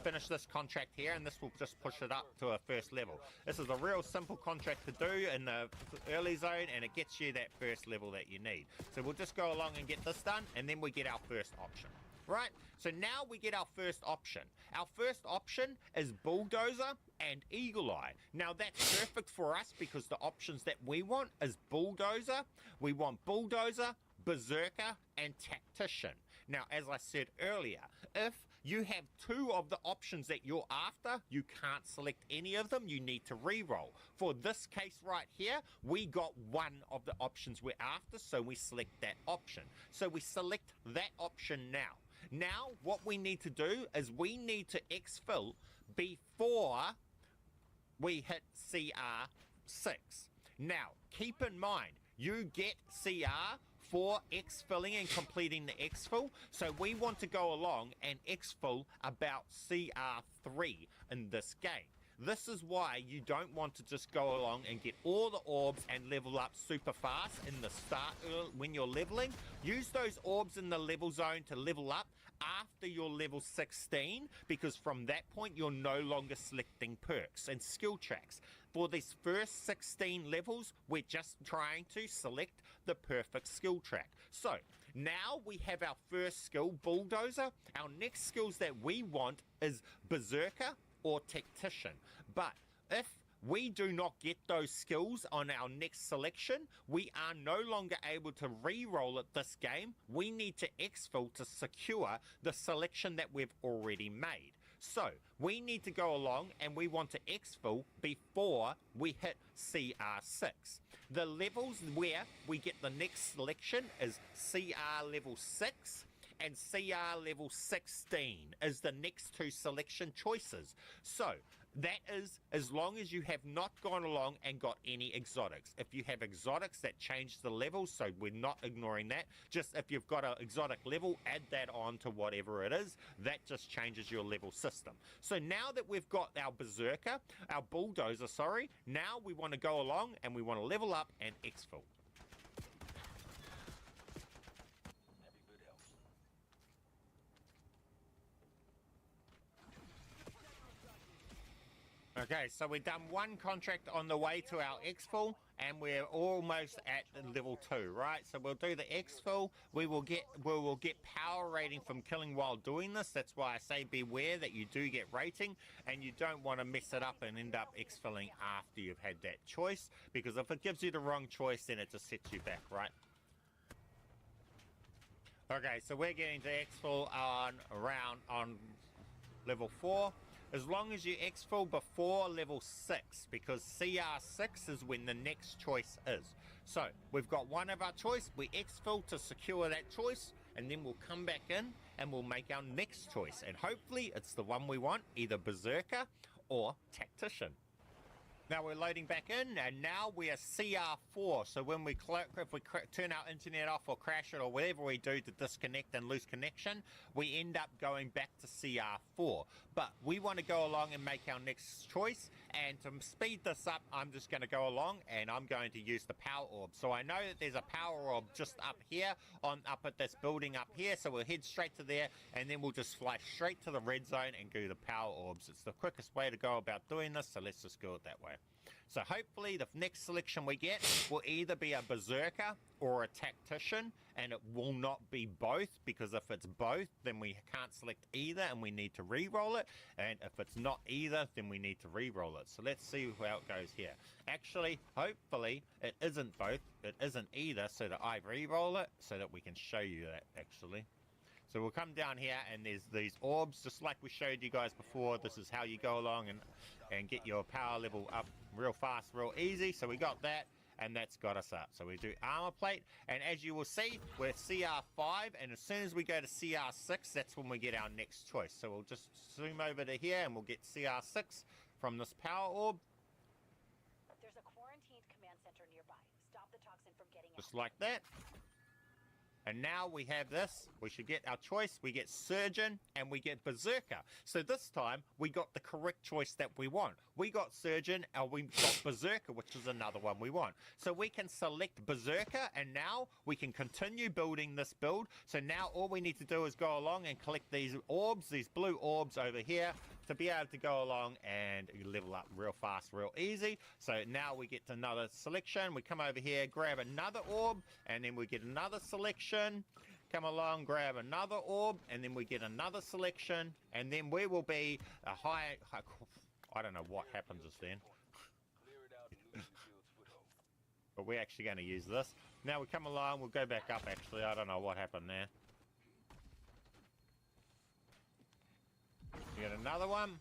finish this contract here, and this will just push it up to a first level. This is a real simple contract to do in the early zone, and it gets you that first level that you need. So we'll just go along and get this done, and then we get our first option. Right, so now we get our first option. Our first option is Bulldozer and Eagle Eye. Now that's perfect for us because the options that we want is Bulldozer, we want Bulldozer, Berserker, and Tactician. Now, as I said earlier, if you have 2 of the options that you're after, you can't select any of them, you need to re-roll. For this case right here, we got 1 of the options we're after, so we select that option. So we select that option now. Now, what we need to do is we need to exfil before we hit CR6. Now, keep in mind, you get CR for exfilling and completing the exfil, so we want to go along and exfil about CR3 in this game. This is why you don't want to just go along and get all the orbs and level up super fast in the start when you're leveling. Use those orbs in the level zone to level up after you're level 16, because from that point you're no longer selecting perks and skill tracks. For these first 16 levels, we're just trying to select the perfect skill track. So now we have our first skill, Bulldozer. Our next skills that we want is Berserker or Tactician. But if we do not get those skills on our next selection, we are no longer able to re-roll it this game. We need to exfil to secure the selection that we've already made. So we need to go along and we want to exfil before we hit CR6. The levels where we get the next selection is CR level 6 and CR level 16 is the next 2 selection choices. So that is as long as you have not gone along and got any exotics. If you have exotics, that change the levels, so we're not ignoring that. Just if you've got an exotic level, add that on to whatever it is. That just changes your level system. So now that we've got our Berserker, our Bulldozer, sorry, now we want to go along and we want to level up and exfil. Okay, so we've done 1 contract on the way to our exfil, and we're almost at level 2, right? So we'll do the exfil. We will get power rating from killing while doing this. That's why I say beware that you do get rating, and you don't want to mess it up and end up exfilling after you've had that choice, because if it gives you the wrong choice, then it just sets you back, right? Okay, so we're getting to exfil on level 4. As long as you exfil before level 6, because CR6 is when the next choice is. So we've got 1 of our choice, we exfil to secure that choice, and then we'll come back in and we'll make our next choice. And hopefully it's the one we want, either Berserker or Tactician. Now we're loading back in, and now we are CR4. So when we if we turn our internet off or crash it or whatever we do to disconnect and lose connection, we end up going back to CR4. But we want to go along and make our next choice, and to speed this up, I'm just going to go along and I'm going to use the power orb. So I know that there's a power orb just up here, up at this building up here, so we'll head straight to there, and then we'll just fly straight to the red zone and do the power orbs. It's the quickest way to go about doing this, so let's just go it that way. So hopefully the next selection we get will either be a Berserker or a Tactician, and it will not be both, because if it's both, then we can't select either and we need to re-roll it, and if it's not either, then we need to re-roll it. So let's see how it goes here. Actually, hopefully it isn't both, it isn't either, so that I re-roll it so that we can show you that actually. So we'll come down here, and there's these orbs, just like we showed you guys before. This is how you go along and get your power level up real fast, real easy. So we got that, and that's got us up. So we do armor plate, and as you will see, we're CR5, and as soon as we go to CR6, that's when we get our next choice. So we'll just zoom over to here, and we'll get CR6 from this power orb. There's a quarantined command center nearby. Stop the toxin from getting out. Just like that. And now we have this. We should get our choice. We get Surgeon and we get Berserker. So this time we got the correct choice that we want. We got Surgeon and we got Berserker, which is another one we want. So we can select Berserker and now we can continue building this build. So now all we need to do is go along and collect these orbs, these blue orbs over here, to be able to go along and level up real fast, real easy. So now we get to another selection. We come over here, grab another orb, and then we get another selection. Come along, grab another orb, and then we get another selection, and then we will be a high I don't know what happens just then. Clear it out and lose the guild's foothold. But we're actually going to use this. Now we come along, we'll go back up actually. I don't know what happened there. We get another one.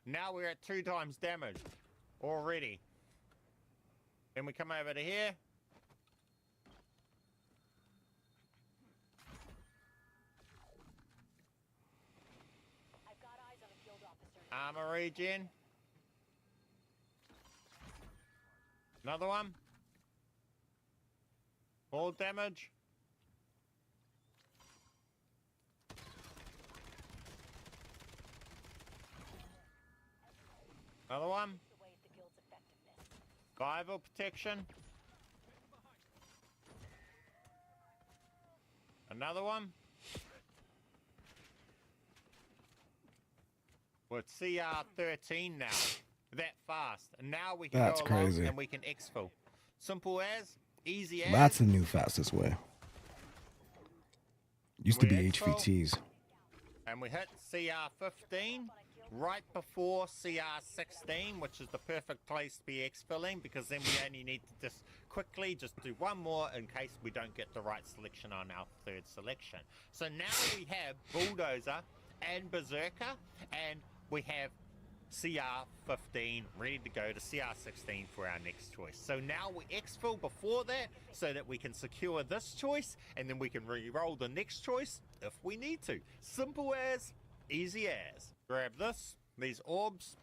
Now we're at 2 times damage already. Then we come over to here. I've got eyes on a guild officer. Armor regen. Another one. All damage. Another one. To weigh the guild's effectiveness. Survival protection. Another one. We're at CR 13 now. That fast. And now we can That's go along crazy. and we can exfil. Simple as, easy as. That's the new fastest way. Used to be We exfil. HVTs. And we hit CR 15 right before CR 16, which is the perfect place to be exfilling, because then we only need to just quickly just do one more in case we don't get the right selection on our third selection. So now we have Bulldozer and Berserker, and we have CR 15 ready to go to CR 16 for our next choice. So now we exfil before that so that we can secure this choice, and then we can re-roll the next choice if we need to. Simple as, easy as. Grab this, these orbs.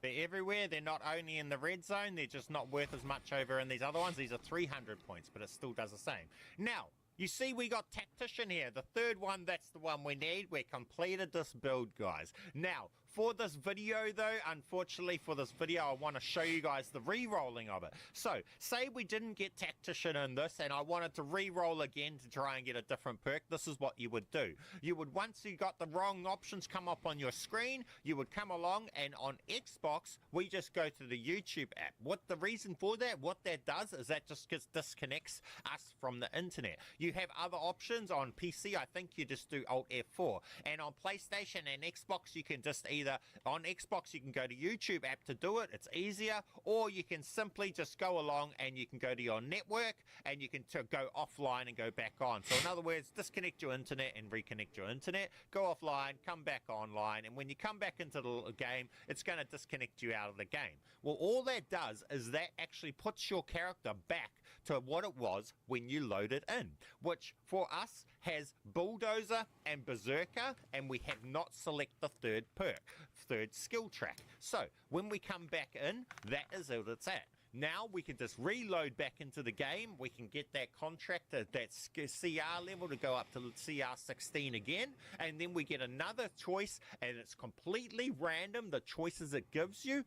They're everywhere. They're not only in the red zone, they're just not worth as much over in these other ones. These are 300 points, but it still does the same. Now, you see we got Tactician here. The third one, that's the one we need. We completed this build, guys. Now, for this video, though, unfortunately for this video, I want to show you guys the re-rolling of it. So, say we didn't get Tactician in this, and I wanted to re-roll again to try and get a different perk. This is what you would do. You would, once you got the wrong options come up on your screen, you would come along, and on Xbox, we just go to the YouTube app. What the reason for that, what that does, is that just disconnects us from the internet. You have other options on PC. I think you just do Alt F4, and on PlayStation and Xbox, you can just either on Xbox you can go to YouTube app to do it. It's easier, or you can simply just go along and you can go to your network and you can go offline and go back on. So in other words, disconnect your internet and reconnect your internet, go offline, come back online, and when you come back into the game, it's going to disconnect you out of the game. Well, all that does is that actually puts your character back to what it was when you load it in, which for us has Bulldozer and Berserker, and we have not selected the third perk, third skill track. So when we come back in, that is what it's at. Now we can just reload back into the game. We can get that contract at that CR level to go up to CR 16 again, and then we get another choice, and it's completely random, the choices it gives you.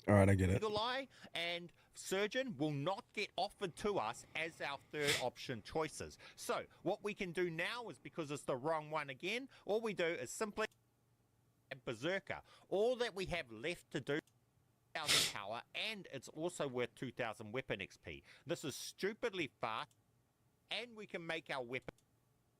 All right, I get it. Eagle Eye and Surgeon will not get offered to us as our third option choices. So what we can do now is, because it's the wrong one again, all we do is simply Berserker. All that we have left to do, 2,000 power, and it's also worth 2,000 weapon XP. This is stupidly fast, and we can make our weapon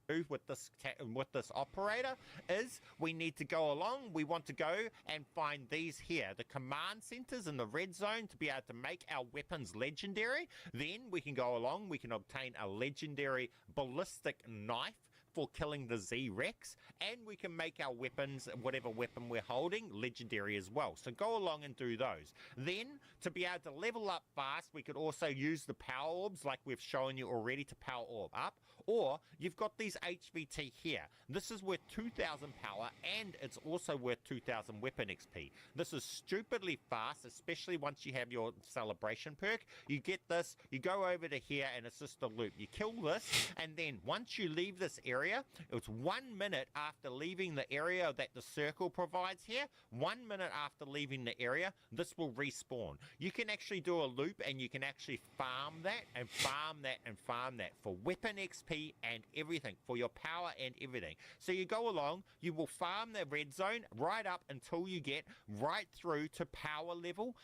move with this operator. Is we need to go along, we want to go and find these here, the command centers in the red zone, to be able to make our weapons legendary. Then we can go along, we can obtain a legendary ballistic knife for killing the Z-Rex, and we can make our weapons, whatever weapon we're holding, legendary as well. So go along and do those. Then, to be able to level up fast, we could also use the power orbs like we've shown you already to power orb up, or you've got these HVT here. This is worth 2,000 power, and it's also worth 2,000 weapon XP. This is stupidly fast, especially once you have your celebration perk. You get this, you go over to here, and it's just a loop. You kill this, and then once you leave this area, it's 1 minute after leaving the area that the circle provides here, 1 minute after leaving the area, this will respawn. You can actually do a loop, and you can actually farm that, and farm that, and farm that for weapon XP and everything, for your power and everything. So you go along, you will farm the red zone right up until you get right through to power level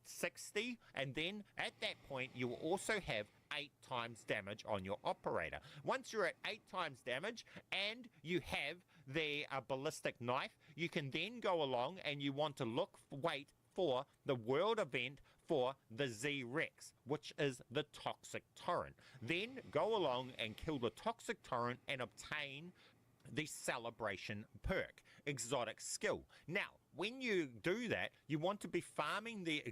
60, and then at that point you will also have 8 times damage on your operator. Once you're at 8 times damage and you have the ballistic knife, you can then go along and you want to wait for the world event for the Z-Rex, which is the Toxic Torrent. Then go along and kill the Toxic Torrent and obtain the Celebration perk, exotic skill. Now, when you do that, you want to be farming the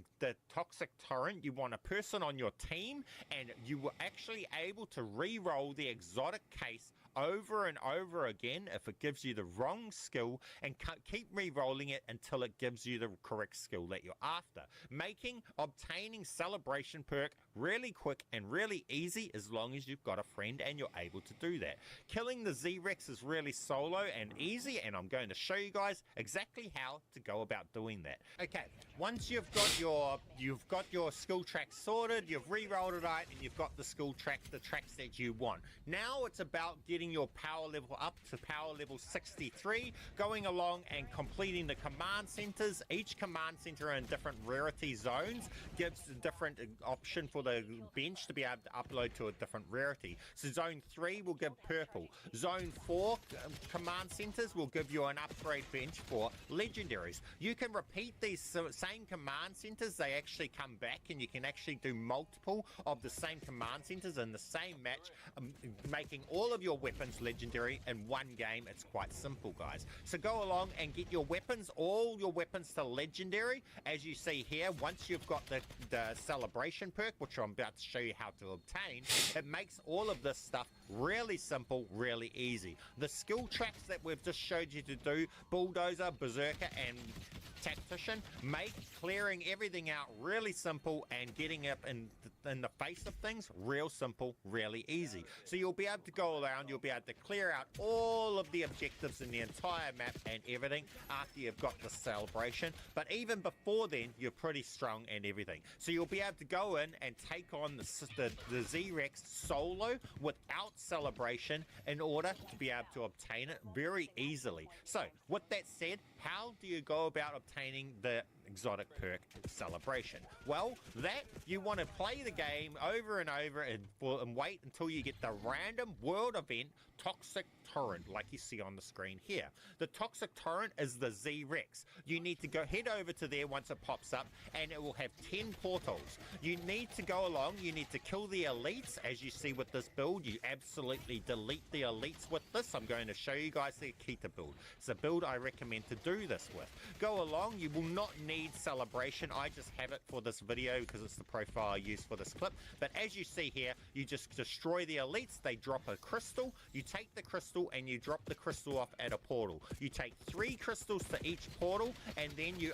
Toxic Torrent. You want a person on your team, and you were actually able to re-roll the exotic case over and over again if it gives you the wrong skill, and keep re-rolling it until it gives you the correct skill that you're after, making obtaining celebration perk really quick and really easy as long as you've got a friend and you're able to do that. Killing the Z-Rex is really solo and easy, and I'm going to show you guys exactly how to go about doing that. Okay, once you've got your skill track sorted, you've re-rolled it out, and you've got the skill track, the tracks that you want. Now it's about getting your power level up to power level 63, going along and completing the command centers. Each command center in different rarity zones gives a different option for the bench to be able to upload to a different rarity. So zone 3 will give purple. Zone 4 command centers will give you an upgrade bench for legendaries. You can repeat these same command centers. They actually come back, and you can actually do multiple of the same command centers in the same match, making all of your weapons legendary in one game. It's quite simple, guys. So go along and get your weapons, all your weapons to legendary. As you see here, once you've got the celebration perk, which I'm about to show you how to obtain, it makes all of this stuff really simple, really easy. The skill tracks that we've just showed you to do, Bulldozer, Berserker, and Tactician, make clearing everything out really simple and getting up in the face of things real simple, really easy. So you'll be able to go around, you'll be able to clear out all of the objectives in the entire map and everything after you've got the celebration. But even before then, you're pretty strong and everything. So you'll be able to go in and take on the Z-Rex solo without celebration in order to be able to obtain it very easily. So with that said, how do you go about obtaining the exotic perk celebration? Well, that you want to play the game over and over and wait until you get the random world event Toxic Torrent, like you see on the screen here. The Toxic Torrent is the Z-Rex. You need to head over to there once it pops up, and it will have 10 portals. You need to go along, you need to kill the elites. As you see with this build, you absolutely delete the elites with this. I'm going to show you guys the Akita build. It's a build I recommend to do this with. Go along, you will not need celebration. I just have it for this video because it's the profile I use for this clip. But as you see here, you just destroy the elites. They drop a crystal. You take the crystal and you drop the crystal off at a portal. You take 3 crystals to each portal, and then you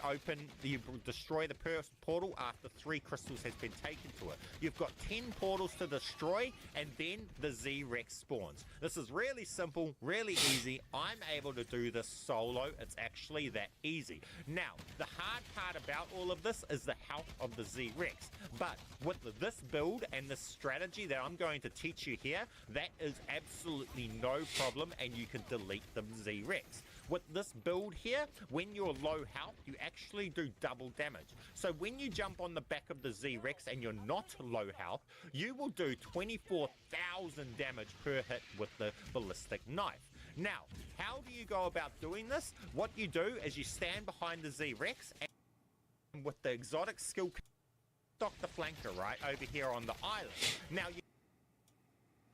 destroy the first portal after 3 crystals has been taken to it. You've got 10 portals to destroy, and then the Z-Rex spawns. This is really simple, really easy. I'm able to do this solo. It's actually that easy. Now, the hard part about all of this is the health of the Z-Rex. But with this build and this strategy that I'm going to teach you here, that is absolutely no problem, and you can delete the Z-Rex. With this build here, when you're low health, you actually do double damage. So when you jump on the back of the Z-Rex and you're not low health, you will do 24,000 damage per hit with the ballistic knife. Now, how do you go about doing this? What you do is you stand behind the Z-Rex, and with the exotic skill, Dr. Flanker, right, over here on the island. Now,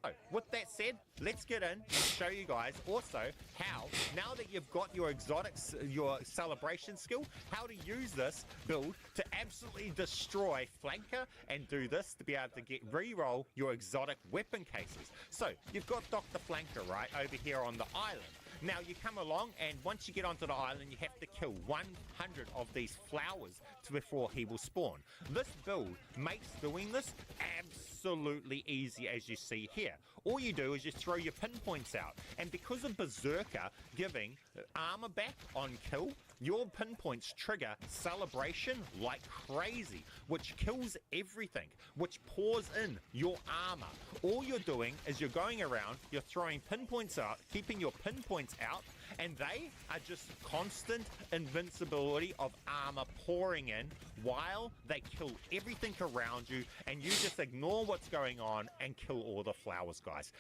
So, with that said, let's get in and show you guys also how, now that you've got your exotics, your celebration skill, how to use this build to absolutely destroy flanker and do this to be able to get re-roll your exotic weapon cases. So, you've got Dr. Flanker right over here on the island. Now you come along, and once you get onto the island, you have to kill 100 of these flowers before he will spawn. This build makes doing this absolutely easy, as you see here. All you do is you throw your pinpoints out, and because of Berserker giving armor back on kill, your pinpoints trigger celebration like crazy, which kills everything, which pours in your armor. All you're doing is you're going around, you're throwing pinpoints out, keeping your pinpoints out, and they are just constant invincibility of armor pouring in while they kill everything around you, and you just ignore what's going on and kill all the flowers, guys.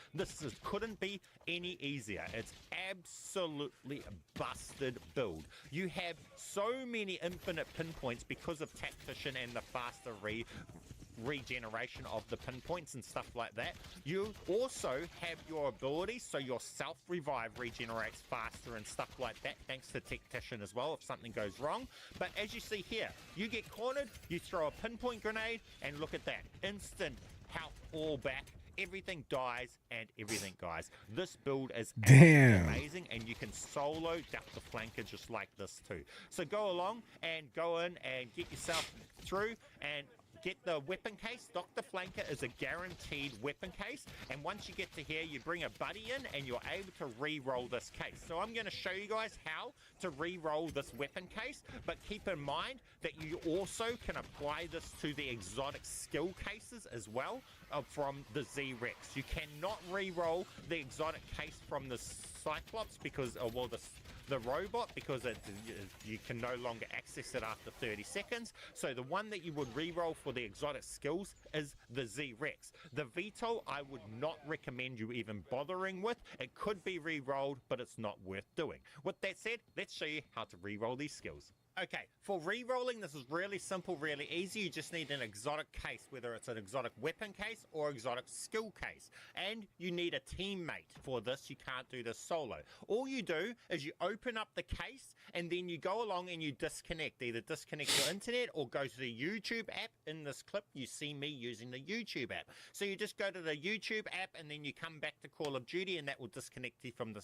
Couldn't be any easier. It's absolutely busted build. You have so many infinite pinpoints because of Tactician and the faster regeneration of the pinpoints and stuff like that. You also have your abilities, so your self-revive regenerates faster and stuff like that, thanks to Tactician as well if something goes wrong. But as you see here, you get cornered, you throw a pinpoint grenade, and look at that, instant health all back. Everything dies and everything, guys. This build is Damn amazing, and you can solo Dr. Flanker just like this too. So go along and go in and get yourself through and get the weapon case. Dr. Flanker is a guaranteed weapon case, and once you get to here, you bring a buddy in and you're able to re-roll this case. So I'm going to show you guys how to re-roll this weapon case, but keep in mind that you also can apply this to the exotic skill cases as well from the Z-Rex. You cannot re-roll the exotic case from the Cyclops because, well, the robot, because you can no longer access it after 30 seconds. So the one that you would re-roll for the exotic skills is the Z-Rex. The VTOL I would not recommend you even bothering with. It could be re-rolled, but it's not worth doing. With that said, let's show you how to re-roll these skills. Okay, for re-rolling, this is really simple, really easy. You just need an exotic case, whether it's an exotic weapon case or exotic skill case. And you need a teammate for this. You can't do this solo. All you do is you open up the case, and then you go along and you disconnect. Either disconnect your internet or go to the YouTube app. In this clip, you see me using the YouTube app. So you just go to the YouTube app, and then you come back to Call of Duty, and that will disconnect you from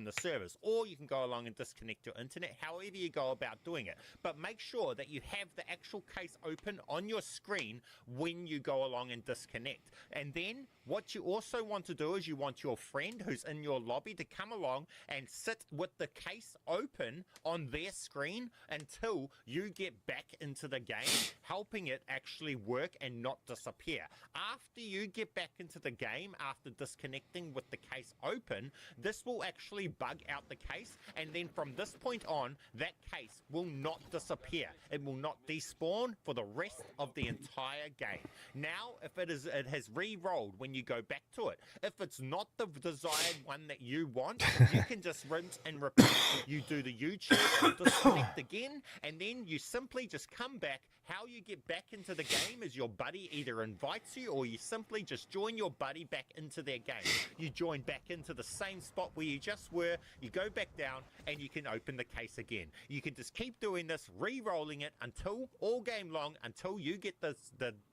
the servers. Or you can go along and disconnect your internet, however you go about doing it. But make sure that you have the actual case open on your screen when you go along and disconnect. And then what you also want to do is you want your friend who's in your lobby to come along and sit with the case open on their screen until you get back into the game, helping it actually work and not disappear. After you get back into the game, after disconnecting with the case open, this will actually bug out the case, and then from this point on, that case will not disappear. It will not despawn for the rest of the entire game. Now, if it has re-rolled when you go back to it. If it's not the desired one that you want, you can just rinse and repeat. You do the YouTube, disconnect again, and then you simply just come back. How you get back into the game is your buddy either invites you, or you simply just join your buddy back into their game. You join back into the same spot where you just were, you go back down, and you can open the case again. You can just keep doing this, re-rolling it until all game long, until you get the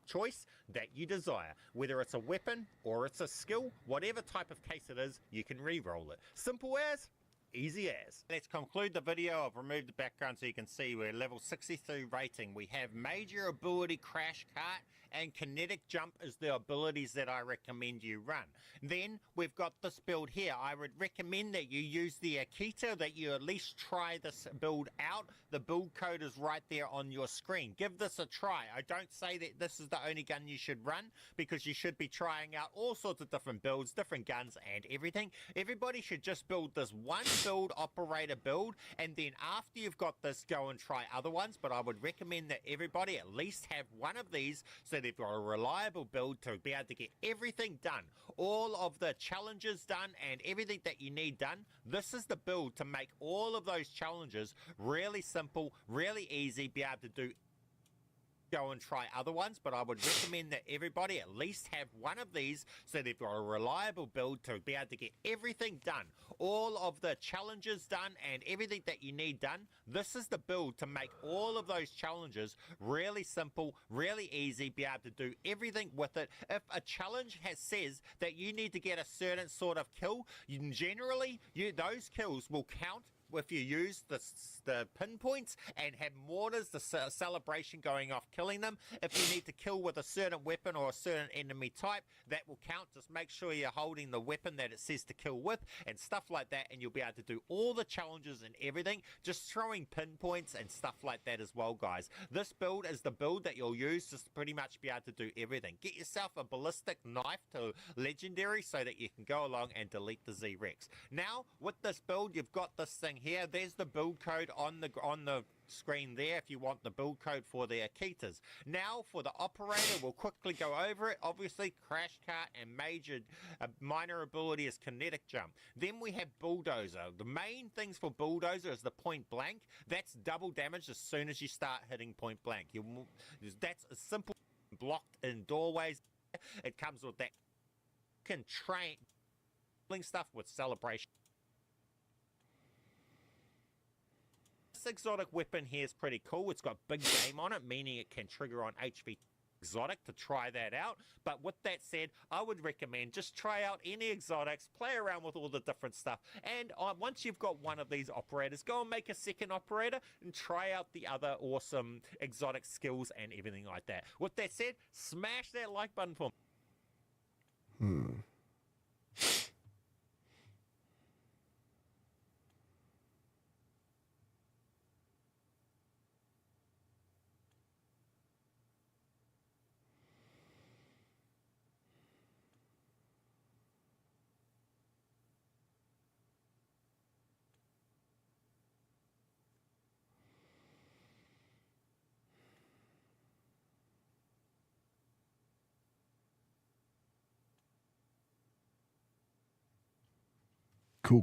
choice that you desire. Whether it's a weapon or it's a skill, whatever type of case it is, you can re-roll it. Simple as, easy as. Let's conclude the video. I've removed the background so you can see we're level 63 rating. We have major ability crash cart and kinetic jump is the abilities that I recommend you run. Then we've got this build here. I would recommend that you use the Akita, that you at least try this build out. The build code is right there on your screen. Give this a try. I don't say that this is the only gun you should run, because you should be trying out all sorts of different builds, different guns and everything. Everybody should just build this one build operator build, and then after you've got this, go and try other ones. But I would recommend that everybody at least have one of these, so they've got a reliable build to be able to get everything done, all of the challenges done and everything that you need done. This is the build to make all of those challenges really simple, really easy, be able to do go and try other ones, but I would recommend that everybody at least have one of these so they've got a reliable build to be able to get everything done, all of the challenges done and everything that you need done. This is the build to make all of those challenges really simple, really easy, be able to do everything with it. If a challenge says that you need to get a certain sort of kill, generally those kills will count if you use the pinpoints and have mortars, the celebration going off killing them. If you need to kill with a certain weapon or a certain enemy type, that will count. Just make sure you're holding the weapon that it says to kill with and stuff like that, and you'll be able to do all the challenges and everything, just throwing pinpoints and stuff like that as well, guys. This build is the build that you'll use just to pretty much be able to do everything. Get yourself a ballistic knife to legendary so that you can go along and delete the Z-Rex. Now, with this build, you've got this thing here. There's the build code on the screen there if you want the build code for the Akitas. Now for the operator, we'll quickly go over it. Obviously, crash cart and minor ability is kinetic jump. Then we have bulldozer. The main things for bulldozer is the point blank. That's double damage as soon as you start hitting point blank. That's a simple blocked in doorways. It comes with that. You can train stuff with celebration. This exotic weapon here is pretty cool. It's got big game on it, meaning it can trigger on HV exotic to try that out. But with that said, I would recommend just try out any exotics, play around with all the different stuff, and once you've got one of these operators, go and make a second operator and try out the other awesome exotic skills and everything like that. With that said, smash that like button for me.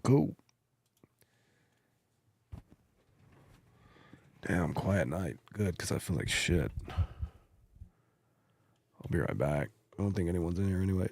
Cool. Damn, quiet night. Good, because I feel like shit. I'll be right back. I don't think anyone's in here anyway.